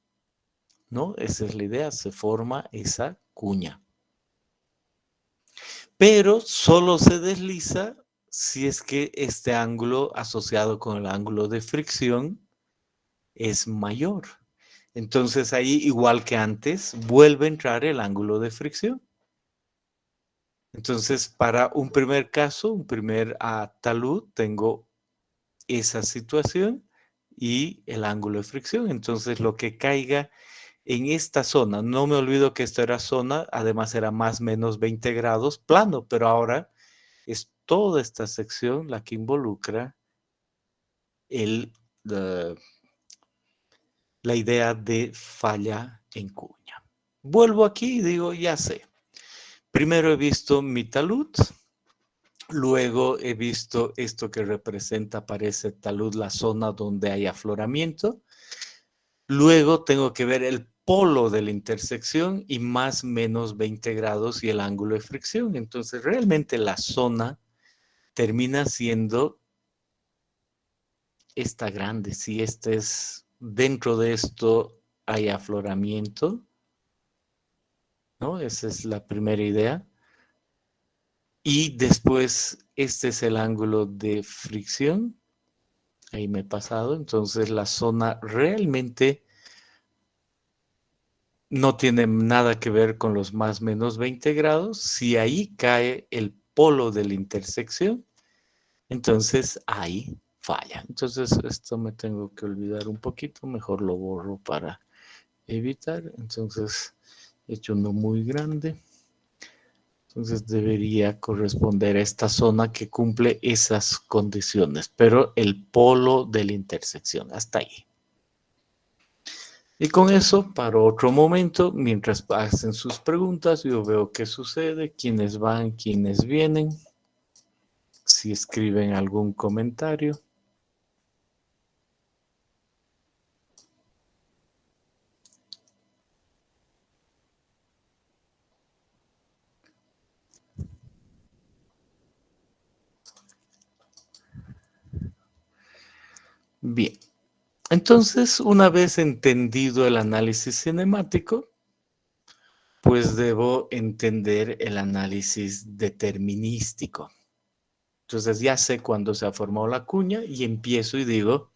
[SPEAKER 1] ¿no? Esa es la idea, se forma esa cuña. Pero solo se desliza si es que este ángulo asociado con el ángulo de fricción es mayor. Entonces ahí, igual que antes, vuelve a entrar el ángulo de fricción. Entonces, para un primer caso, un primer talud, tengo esa situación y el ángulo de fricción. Entonces, lo que caiga en esta zona, no me olvido que esto era zona, además era más o menos 20 grados plano, pero ahora es toda esta sección la que involucra la idea de falla en cuña. Vuelvo aquí y digo, ya sé. Primero he visto mi talud, luego he visto esto que representa, parece talud, la zona donde hay afloramiento. Luego tengo que ver el polo de la intersección y más o menos 20 grados y el ángulo de fricción. Entonces, realmente la zona termina siendo esta grande. Si este es, dentro de esto hay afloramiento, ¿no? Esa es la primera idea. Y después, este es el ángulo de fricción. Ahí me he pasado. Entonces, la zona realmente no tiene nada que ver con los más o menos 20 grados. Si ahí cae el polo de la intersección, entonces ahí falla. Entonces, esto me tengo que olvidar un poquito. Mejor lo borro para evitar. Entonces, he hecho uno muy grande. Entonces debería corresponder a esta zona que cumple esas condiciones, pero el polo de la intersección, hasta ahí. Y con eso, para otro momento, mientras hacen sus preguntas, yo veo qué sucede, quiénes van, quiénes vienen, si escriben algún comentario. Bien, entonces una vez entendido el análisis cinemático, pues debo entender el análisis determinístico. Entonces ya sé cuándo se ha formado la cuña y empiezo y digo,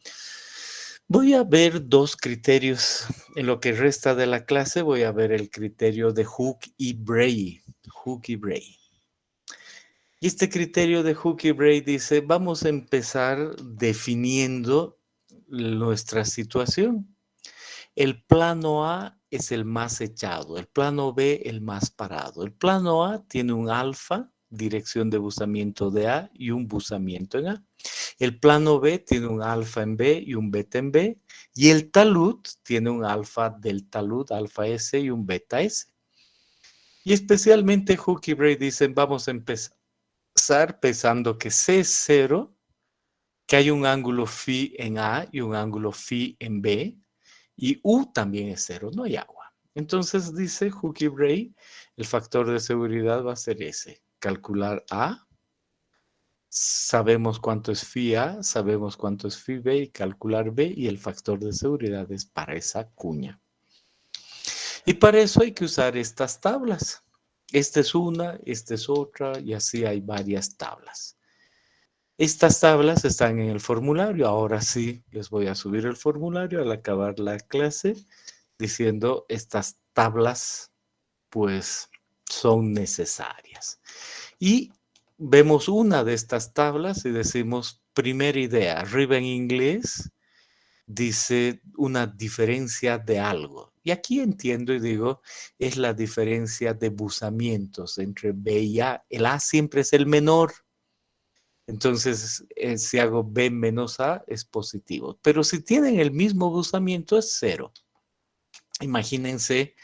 [SPEAKER 1] voy a ver dos criterios. En lo que resta de la clase voy a ver el criterio de Hooke y Bray. Hooke y Bray. Y este criterio de Hooke y Bray dice, vamos a empezar definiendo nuestra situación. El plano A es el más echado, el plano B el más parado. El plano A tiene un alfa, dirección de buzamiento de A y un buzamiento en A. El plano B tiene un alfa en B y un beta en B. Y el talud tiene un alfa del talud, alfa S y un beta S. Y especialmente Hooke y Bray dicen, vamos a empezar pensando que C es 0, que hay un ángulo phi en A y un ángulo phi en B. Y U también es 0, no hay agua. Entonces dice Hooke y Bray, el factor de seguridad va a ser ese. Calcular A. Sabemos cuánto es phi A, sabemos cuánto es phi B y calcular B y el factor de seguridad es para esa cuña. Y para eso hay que usar estas tablas. Esta es una, esta es otra y así hay varias tablas. Estas tablas están en el formulario. Ahora sí les voy a subir el formulario al acabar la clase diciendo estas tablas pues son necesarias. Y vemos una de estas tablas y decimos, primera idea, arriba en inglés dice una diferencia de algo. Y aquí entiendo y digo, es la diferencia de buzamientos entre B y A. El A siempre es el menor. Entonces, si hago B menos A, es positivo. Pero si tienen el mismo buzamiento, es 0. Imagínense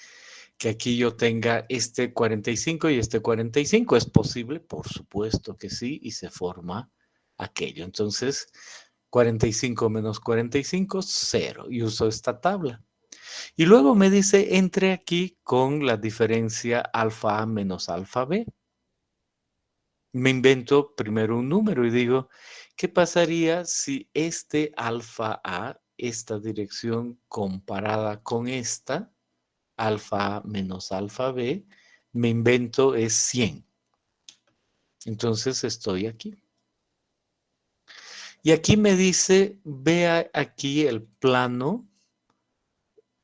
[SPEAKER 1] que aquí yo tenga este 45 y este 45. ¿Es posible? Por supuesto que sí, y se forma aquello. Entonces, 45 menos 45, 0. Y uso esta tabla. Y luego me dice, entre aquí con la diferencia alfa A menos alfa B. Me invento primero un número y digo, ¿qué pasaría si este alfa A, esta dirección comparada con esta, alfa A menos alfa B, me invento es 100? Entonces estoy aquí. Y aquí me dice, vea aquí el plano,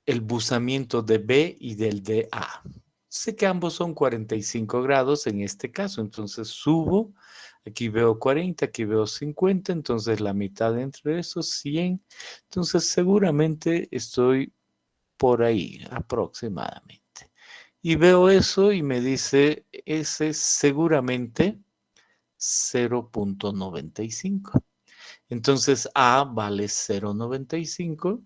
[SPEAKER 1] el buzamiento de B y del de A. Sé que ambos son 45 grados en este caso, entonces subo, aquí veo 40, aquí veo 50, entonces la mitad entre esos 100, entonces seguramente estoy por ahí aproximadamente. Y veo eso y me dice, ese es seguramente 0.95. Entonces A vale 0.95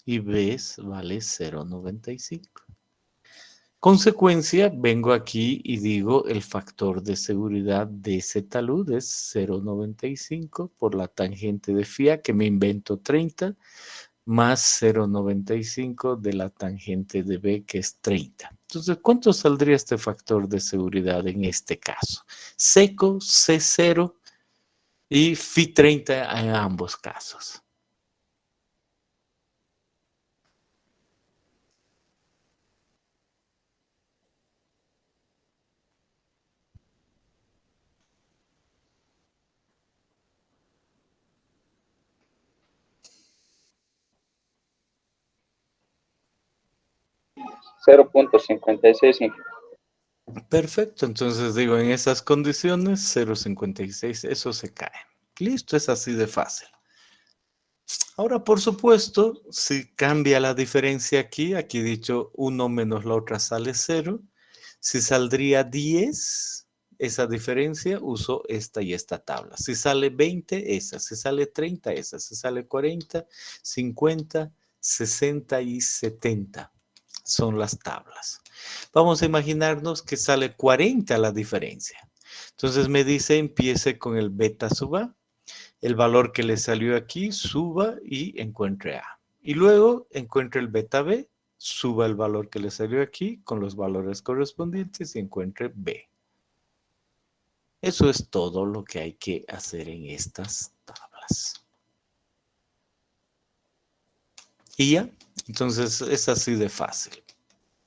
[SPEAKER 1] y B vale 0.95. Consecuencia, vengo aquí y digo el factor de seguridad de ese talud es 0.95 por la tangente de phi A, que me invento 30, más 0.95 de la tangente de B, que es 30. Entonces, ¿cuánto saldría este factor de seguridad en este caso? Seco, C0 y phi 30 en ambos casos.
[SPEAKER 6] $0.56.
[SPEAKER 1] Perfecto, entonces digo, en esas condiciones, 0.56, eso se cae. Listo, es así de fácil. Ahora, por supuesto, si cambia la diferencia aquí, aquí dicho 1 menos la otra sale 0. Si saldría 10, esa diferencia, uso esta y esta tabla. Si sale 20, esa. Si sale 30, esa. Si sale 40, 50, 60 y 70 son las tablas. Vamos a imaginarnos que sale 40 la diferencia. Entonces me dice, empiece con el beta sub A. El valor que le salió aquí, suba y encuentre A. Y luego encuentre el beta B, suba el valor que le salió aquí con los valores correspondientes y encuentre B. Eso es todo lo que hay que hacer en estas tablas. Y ya, entonces es así de fácil.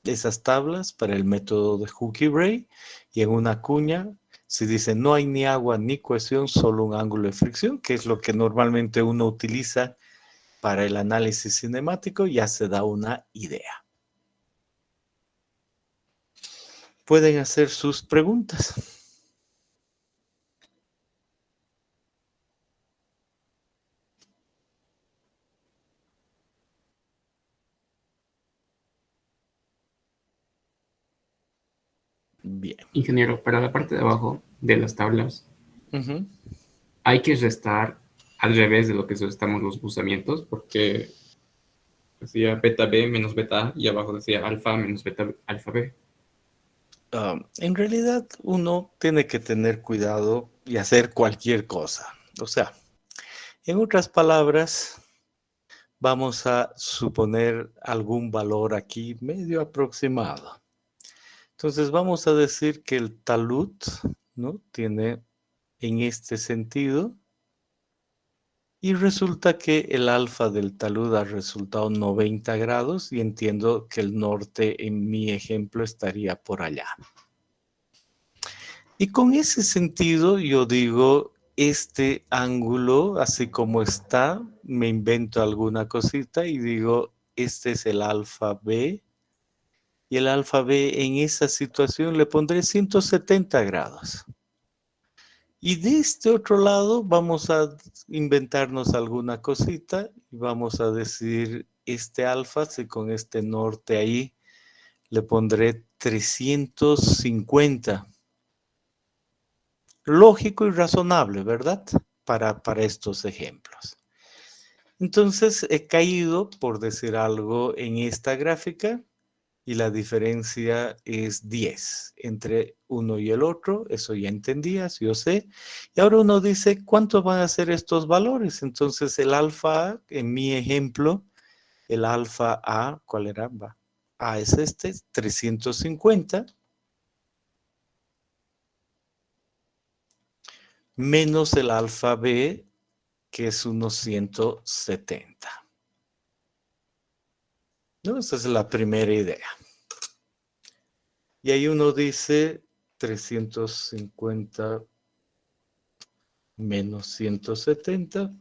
[SPEAKER 1] Esas tablas para el método de Hooke y Bray y en una cuña Si dice no hay ni agua ni cohesión, solo un ángulo de fricción, que es lo que normalmente uno utiliza para el análisis cinemático, ya se da una idea. Pueden hacer sus preguntas. Bien.
[SPEAKER 2] Ingeniero, para la parte de abajo de las tablas,
[SPEAKER 1] Ujú.
[SPEAKER 2] hay que restar al revés de lo que restamos los buzamientos, porque decía beta B menos beta A y abajo decía alfa menos beta alfa B.
[SPEAKER 1] En realidad uno tiene que tener cuidado y hacer cualquier cosa. O sea, en otras palabras, vamos a suponer algún valor aquí medio aproximado. Entonces vamos a decir que el talud, ¿no?, tiene en este sentido, y resulta que el alfa del talud ha resultado 90 grados y entiendo que el norte en mi ejemplo estaría por allá. Y con ese sentido yo digo, este ángulo, así como está, me invento alguna cosita y digo, este es el alfa B. Y el alfa B en esa situación le pondré 170 grados. Y de este otro lado vamos a inventarnos alguna cosita y vamos a decir este alfa, si con este norte ahí le pondré 350. Lógico y razonable, ¿verdad? Para estos ejemplos. Entonces he caído, por decir algo, en esta gráfica y la diferencia es 10 entre uno y el otro. Eso ya entendías, yo sé. Y ahora uno dice, ¿cuánto van a ser estos valores? Entonces el alfa A, en mi ejemplo, el alfa A, ¿cuál era? A es este, 350. Menos el alfa B, que es unos 170. ¿No? Esa es la primera idea. Y ahí uno dice 350 menos 170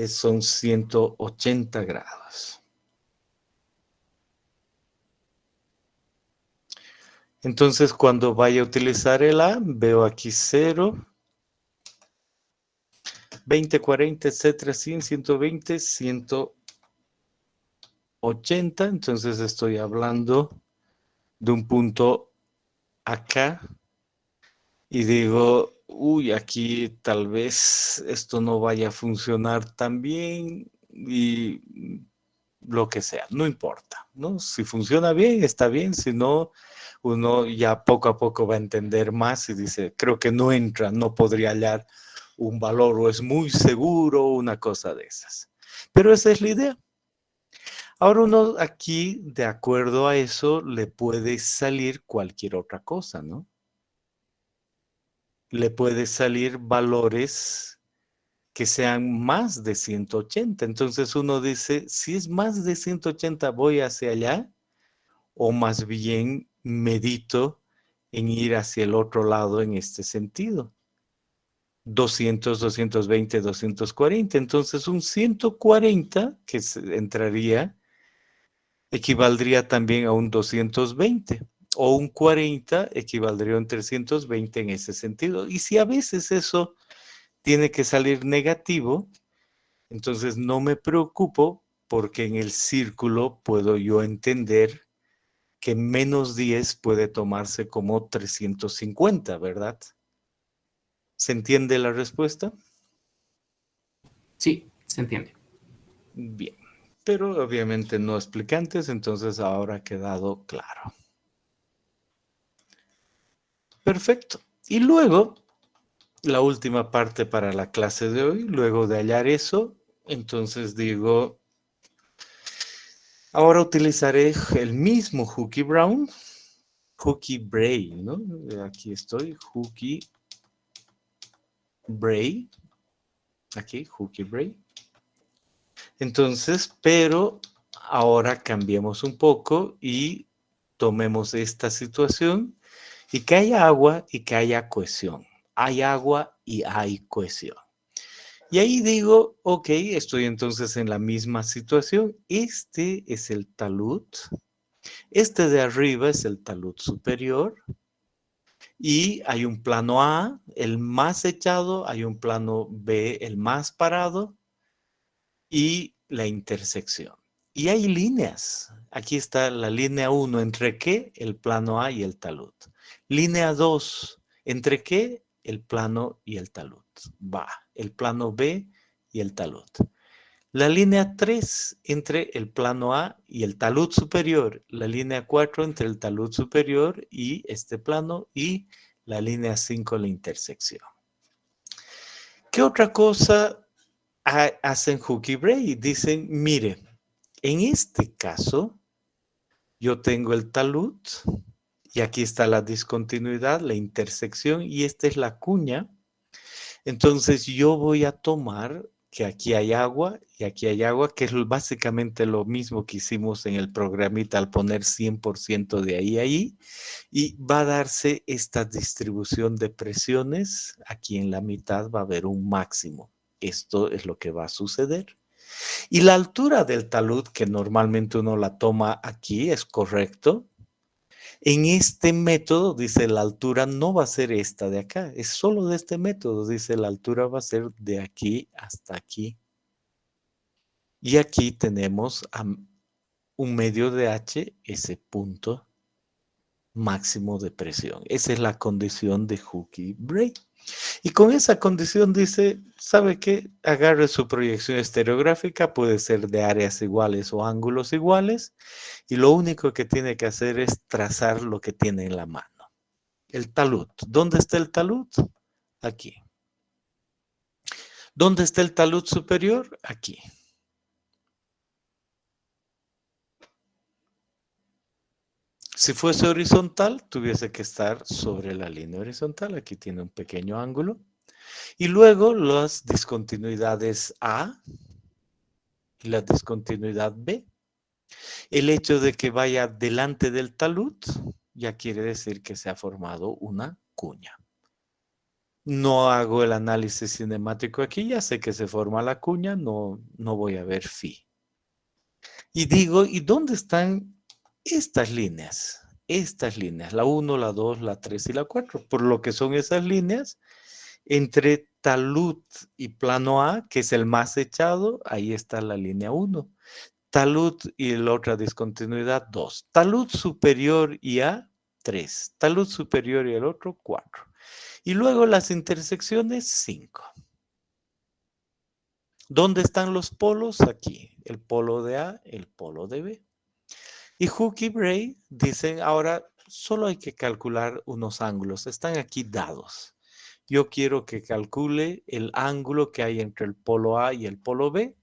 [SPEAKER 1] son 180 grados. Entonces, cuando vaya a utilizar el A, veo aquí 0, 20, 40, etcétera, 100, 120, 180. Entonces, estoy hablando de un punto acá y digo, uy, aquí tal vez esto no vaya a funcionar tan bien y lo que sea, no importa, ¿no? Si funciona bien, está bien, si no, uno ya poco a poco va a entender más y dice, creo que no entra, no podría hallar un valor o es muy seguro, una cosa de esas. Pero esa es la idea. Ahora uno aquí, de acuerdo a eso, le puede salir cualquier otra cosa, ¿no? Le puede salir valores que sean más de 180. Entonces uno dice, si es más de 180, voy hacia allá, o más bien medito en ir hacia el otro lado en este sentido. 200, 220, 240. Entonces un 140 que entraría equivaldría también a un 220 o un 40 equivaldría a un 320 en ese sentido. Y si a veces eso tiene que salir negativo, entonces no me preocupo porque en el círculo puedo yo entender que menos 10 puede tomarse como 350, ¿verdad? ¿Se entiende la respuesta?
[SPEAKER 2] Sí, se entiende.
[SPEAKER 1] Bien, pero obviamente no explicantes, entonces ahora ha quedado claro. Perfecto. Y luego, la última parte para la clase de hoy, luego de hallar eso, entonces digo, ahora utilizaré el mismo Hookie Brown, Hookie Bray, ¿no? Aquí estoy, Hookie Bray. Aquí, Hookie Bray. Entonces, pero ahora cambiemos un poco y tomemos esta situación y que haya agua y que haya cohesión. Hay agua y hay cohesión. Y ahí digo, ok, estoy entonces en la misma situación. Este es el talud. Este de arriba es el talud superior. Y hay un plano A, el más echado, hay un plano B, el más parado, y la intersección. Y hay líneas. Aquí está la línea 1, ¿entre qué? El plano A y el talud. Línea 2, ¿entre qué? El plano y el talud. Va, el plano B y el talud. La línea 3 entre el plano A y el talud superior. La línea 4 entre el talud superior y este plano. Y la línea 5, la intersección. ¿Qué otra cosa hacen Hooke y Bray? Dicen, mire, en este caso, yo tengo el talud y aquí está la discontinuidad, la intersección y esta es la cuña. Entonces yo voy a tomar que aquí hay agua y aquí hay agua, que es básicamente lo mismo que hicimos en el programita al poner 100% de ahí, y va a darse esta distribución de presiones. Aquí en la mitad va a haber un máximo. Esto es lo que va a suceder. Y la altura del talud, que normalmente uno la toma aquí, es correcto. En este método, dice, la altura no va a ser esta de acá, es solo de este método, dice, la altura va a ser de aquí hasta aquí. Y aquí tenemos un medio de H, ese punto máximo de presión. Esa es la condición de Hooke y Bray. Y con esa condición dice, ¿sabe qué? Agarre su proyección estereográfica, puede ser de áreas iguales o ángulos iguales, y lo único que tiene que hacer es trazar lo que tiene en la mano. El talud. ¿Dónde está el talud? Aquí. ¿Dónde está el talud superior? Aquí. Si fuese horizontal, tuviese que estar sobre la línea horizontal. Aquí tiene un pequeño ángulo. Y luego las discontinuidades A y la discontinuidad B. El hecho de que vaya delante del talud ya quiere decir que se ha formado una cuña. No hago el análisis cinemático aquí, ya sé que se forma la cuña, no voy a ver phi. Y digo, ¿y dónde están estas líneas? Estas líneas, la 1, la 2, la 3 y la 4. Por lo que son esas líneas, entre talud y plano A, que es el más echado, ahí está la línea 1. Talud y la otra discontinuidad, 2. Talud superior y A, 3. Talud superior y el otro, 4. Y luego las intersecciones, 5. ¿Dónde están los polos? Aquí. El polo de A, el polo de B. Y Hooke y Bray dicen, ahora solo hay que calcular unos ángulos. Están aquí dados. Yo quiero que calcule el ángulo que hay entre el polo A y el polo B,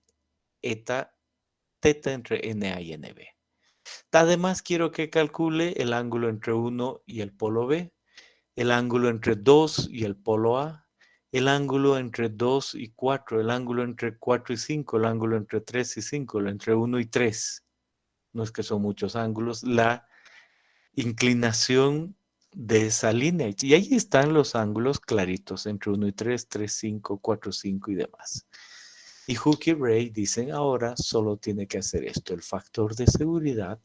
[SPEAKER 1] teta entre NA y NB. Además, quiero que calcule el ángulo entre 1 y el polo B, el ángulo entre 2 y el polo A, el ángulo entre 2 y 4, el ángulo entre 4 y 5, el ángulo entre 3 y 5, el entre 1 y 3. No es que son muchos ángulos, la inclinación de esa línea. Y ahí están los ángulos claritos, entre 1 y 3, 3, 5, 4, 5 y demás. Y Hooke y Bray dicen ahora solo tiene que hacer esto. El factor de seguridad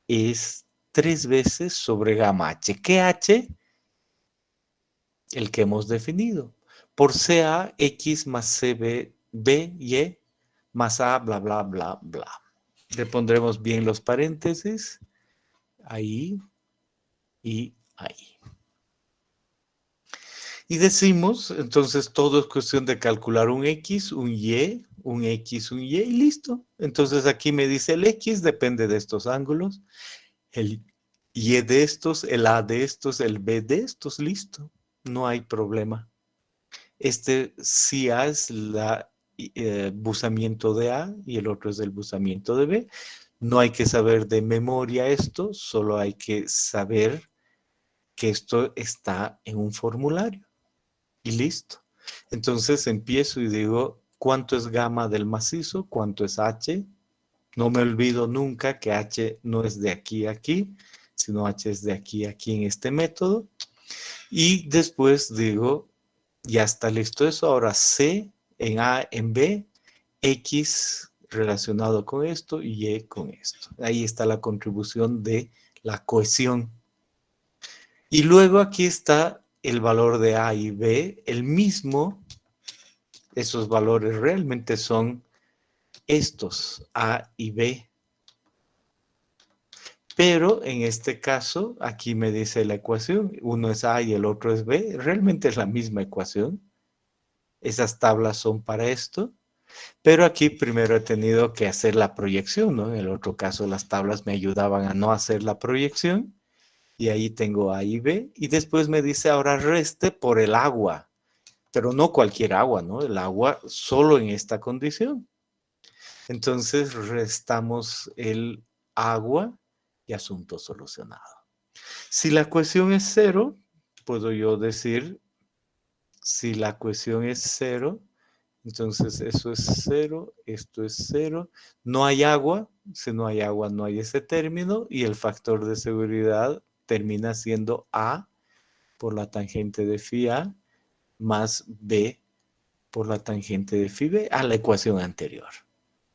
[SPEAKER 1] es 3 veces sobre gamma H. ¿Qué H? El que hemos definido. Por CA, X más CB, B, Y, más A, bla, bla, bla, bla. Le pondremos bien los paréntesis. Ahí y ahí. Y decimos, entonces todo es cuestión de calcular un X, un Y, un X, un Y y listo. Entonces aquí me dice el X depende de estos ángulos, el Y de estos, el A de estos, el B de estos, listo. No hay problema. Este sí es el buzamiento de A y el otro es el buzamiento de B. No hay que saber de memoria esto, solo hay que saber que esto está en un formulario. Y listo. Entonces empiezo y digo, ¿cuánto es gamma del macizo? ¿Cuánto es H? No me olvido nunca que H no es de aquí a aquí, sino h es de aquí a aquí en este método. Y después digo, ya está listo eso, ahora c en a en b, x relacionado con esto y y con esto. Ahí está la contribución de la cohesión. Y luego aquí está el valor de a y b, el mismo. Esos valores realmente son estos, a y b. Pero en este caso, aquí me dice la ecuación, uno es a y el otro es b. Realmente es la misma ecuación. Esas tablas son para esto. Pero aquí primero he tenido que hacer la proyección, ¿no? En el otro caso las tablas me ayudaban a no hacer la proyección. Y ahí tengo A y B. Y después me dice ahora reste por el agua. Pero no cualquier agua, ¿no? El agua solo en esta condición. Entonces restamos el agua y asunto solucionado. Si la ecuación es 0, puedo yo decir, si la ecuación es 0, entonces eso es 0, esto es 0. No hay agua, si no hay agua no hay ese término y el factor de seguridad termina siendo A por la tangente de phi A más B por la tangente de phi B a la ecuación anterior,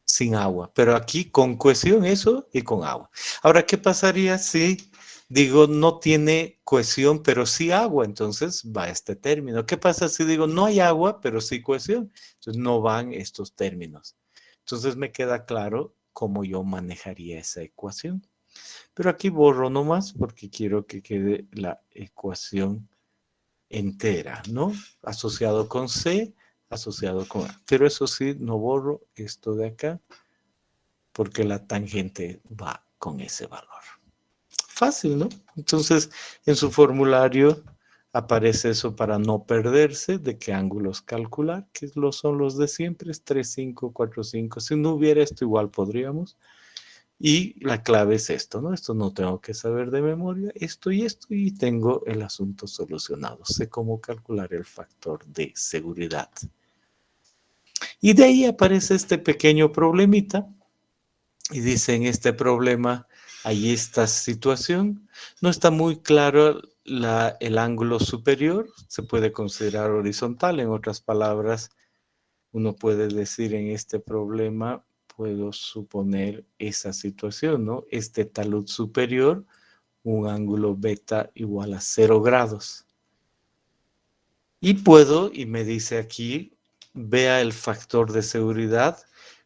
[SPEAKER 1] sin agua. Pero aquí con cohesión eso y con agua. Ahora, ¿qué pasaría si digo no tiene cohesión pero sí agua? Entonces va este término. ¿Qué pasa si digo no hay agua pero sí cohesión? Entonces no van estos términos. Entonces me queda claro cómo yo manejaría esa ecuación. Pero aquí borro nomás porque quiero que quede la ecuación entera, ¿no? Asociado con C, asociado con A. Pero eso sí, no borro esto de acá porque la tangente va con ese valor. Fácil, ¿no? Entonces, en su formulario aparece eso para no perderse de qué ángulos calcular, que son los de siempre, es 3, 5, 4, 5. Si no hubiera esto, igual podríamos. Y la clave es esto, ¿no? Esto no tengo que saber de memoria, esto y tengo el asunto solucionado. Sé cómo calcular el factor de seguridad. Y de ahí aparece este pequeño problemita. Y dice, en este problema hay esta situación. No está muy claro el ángulo superior. Se puede considerar horizontal. En otras palabras, uno puede decir en este problema, puedo suponer esa situación, ¿no? Este talud superior, un ángulo beta igual a 0 grados. Y puedo, y me dice aquí, vea el factor de seguridad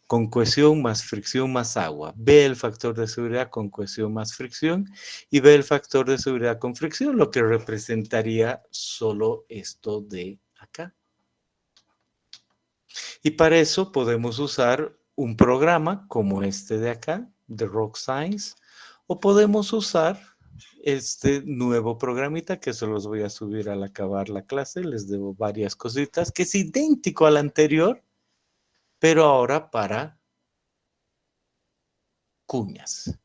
[SPEAKER 1] con cohesión más fricción más agua. Ve el factor de seguridad con cohesión más fricción y ve el factor de seguridad con fricción, lo que representaría solo esto de acá. Y para eso podemos usar un programa como este de acá, de Rock Science, o podemos usar este nuevo programita que se los voy a subir al acabar la clase. Les debo varias cositas, que es idéntico al anterior, pero ahora para cuñas.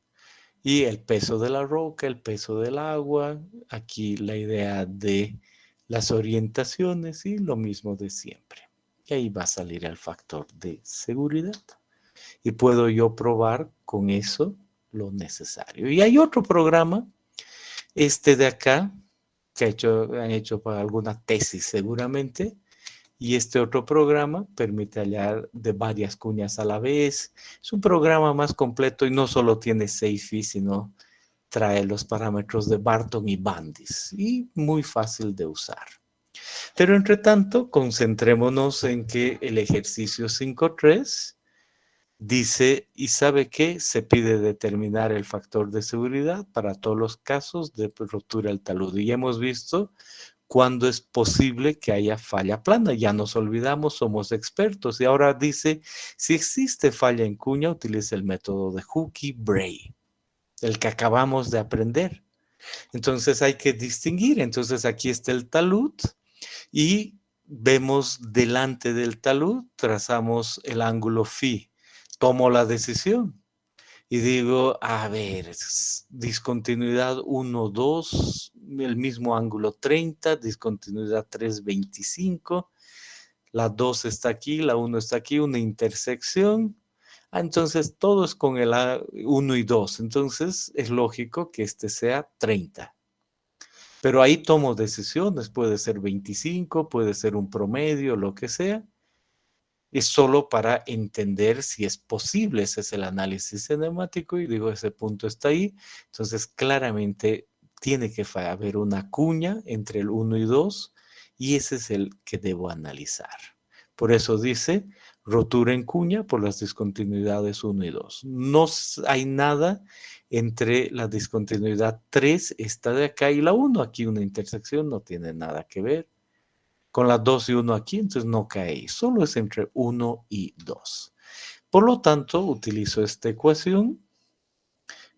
[SPEAKER 1] Y el peso de la roca, el peso del agua, aquí la idea de las orientaciones y lo mismo de siempre. Y ahí va a salir el factor de seguridad. Y puedo yo probar con eso lo necesario. Y hay otro programa, este de acá, que han hecho para alguna tesis seguramente. Y este otro programa permite hallar de varias cuñas a la vez. Es un programa más completo y no solo tiene SAFE, sino trae los parámetros de Barton y Bandis. Y muy fácil de usar. Pero entre tanto, concentrémonos en que el ejercicio 5.3 dice, ¿y sabe qué? Se pide determinar el factor de seguridad para todos los casos de rotura del talud. Y hemos visto cuándo es posible que haya falla plana. Ya nos olvidamos, somos expertos. Y ahora dice, si existe falla en cuña, utilice el método de Hookie-Bray, el que acabamos de aprender. Entonces hay que distinguir. Entonces aquí está el talud y vemos delante del talud, trazamos el ángulo phi. Tomo la decisión y digo, a ver, discontinuidad 1, 2, el mismo ángulo 30, discontinuidad 3, 25, la 2 está aquí, la 1 está aquí, una intersección. Entonces todo es con el 1 y 2. Entonces es lógico que este sea 30. Pero ahí tomo decisiones. Puede ser 25, puede ser un promedio, lo que sea. Es solo para entender si es posible. Ese es el análisis cinemático y digo, ese punto está ahí. Entonces, claramente tiene que haber una cuña entre el 1 y 2 y ese es el que debo analizar. Por eso dice rotura en cuña por las discontinuidades 1 y 2. No hay nada entre la discontinuidad 3, esta de acá, y la 1. Aquí una intersección no tiene nada que ver. Con la 2 y 1 aquí, entonces no cae ahí. Solo es entre 1 y 2. Por lo tanto, utilizo esta ecuación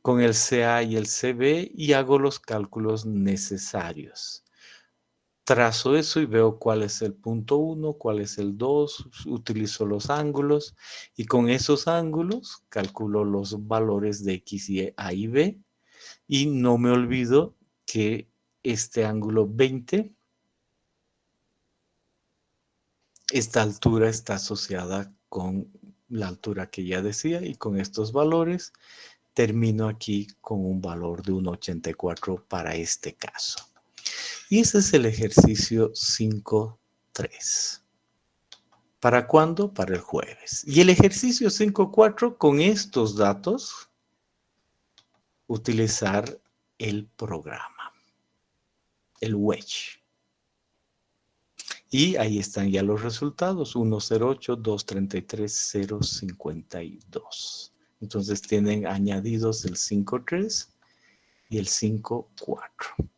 [SPEAKER 1] con el CA y el CB y hago los cálculos necesarios. Trazo eso y veo cuál es el punto 1, cuál es el 2, utilizo los ángulos y con esos ángulos calculo los valores de X, Y, A y B y no me olvido que este ángulo 20, esta altura está asociada con la altura que ya decía y con estos valores termino aquí con un valor de 1,84 para este caso. Y ese es el ejercicio 5.3. ¿Para cuándo? Para el jueves. Y el ejercicio 5.4, con estos datos, utilizar el programa, el wedge. Y ahí están ya los resultados, 108, 233, 052. Entonces tienen añadidos el 5.3 y el 5.4.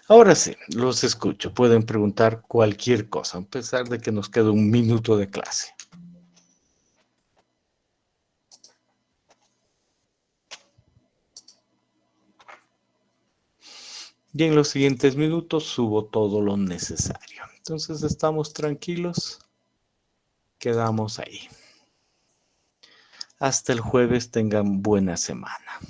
[SPEAKER 1] Ahora sí, los escucho. Pueden preguntar cualquier cosa, a pesar de que nos queda un minuto de clase. Y en los siguientes minutos subo todo lo necesario. Entonces estamos tranquilos. Quedamos ahí. Hasta el jueves tengan buena semana.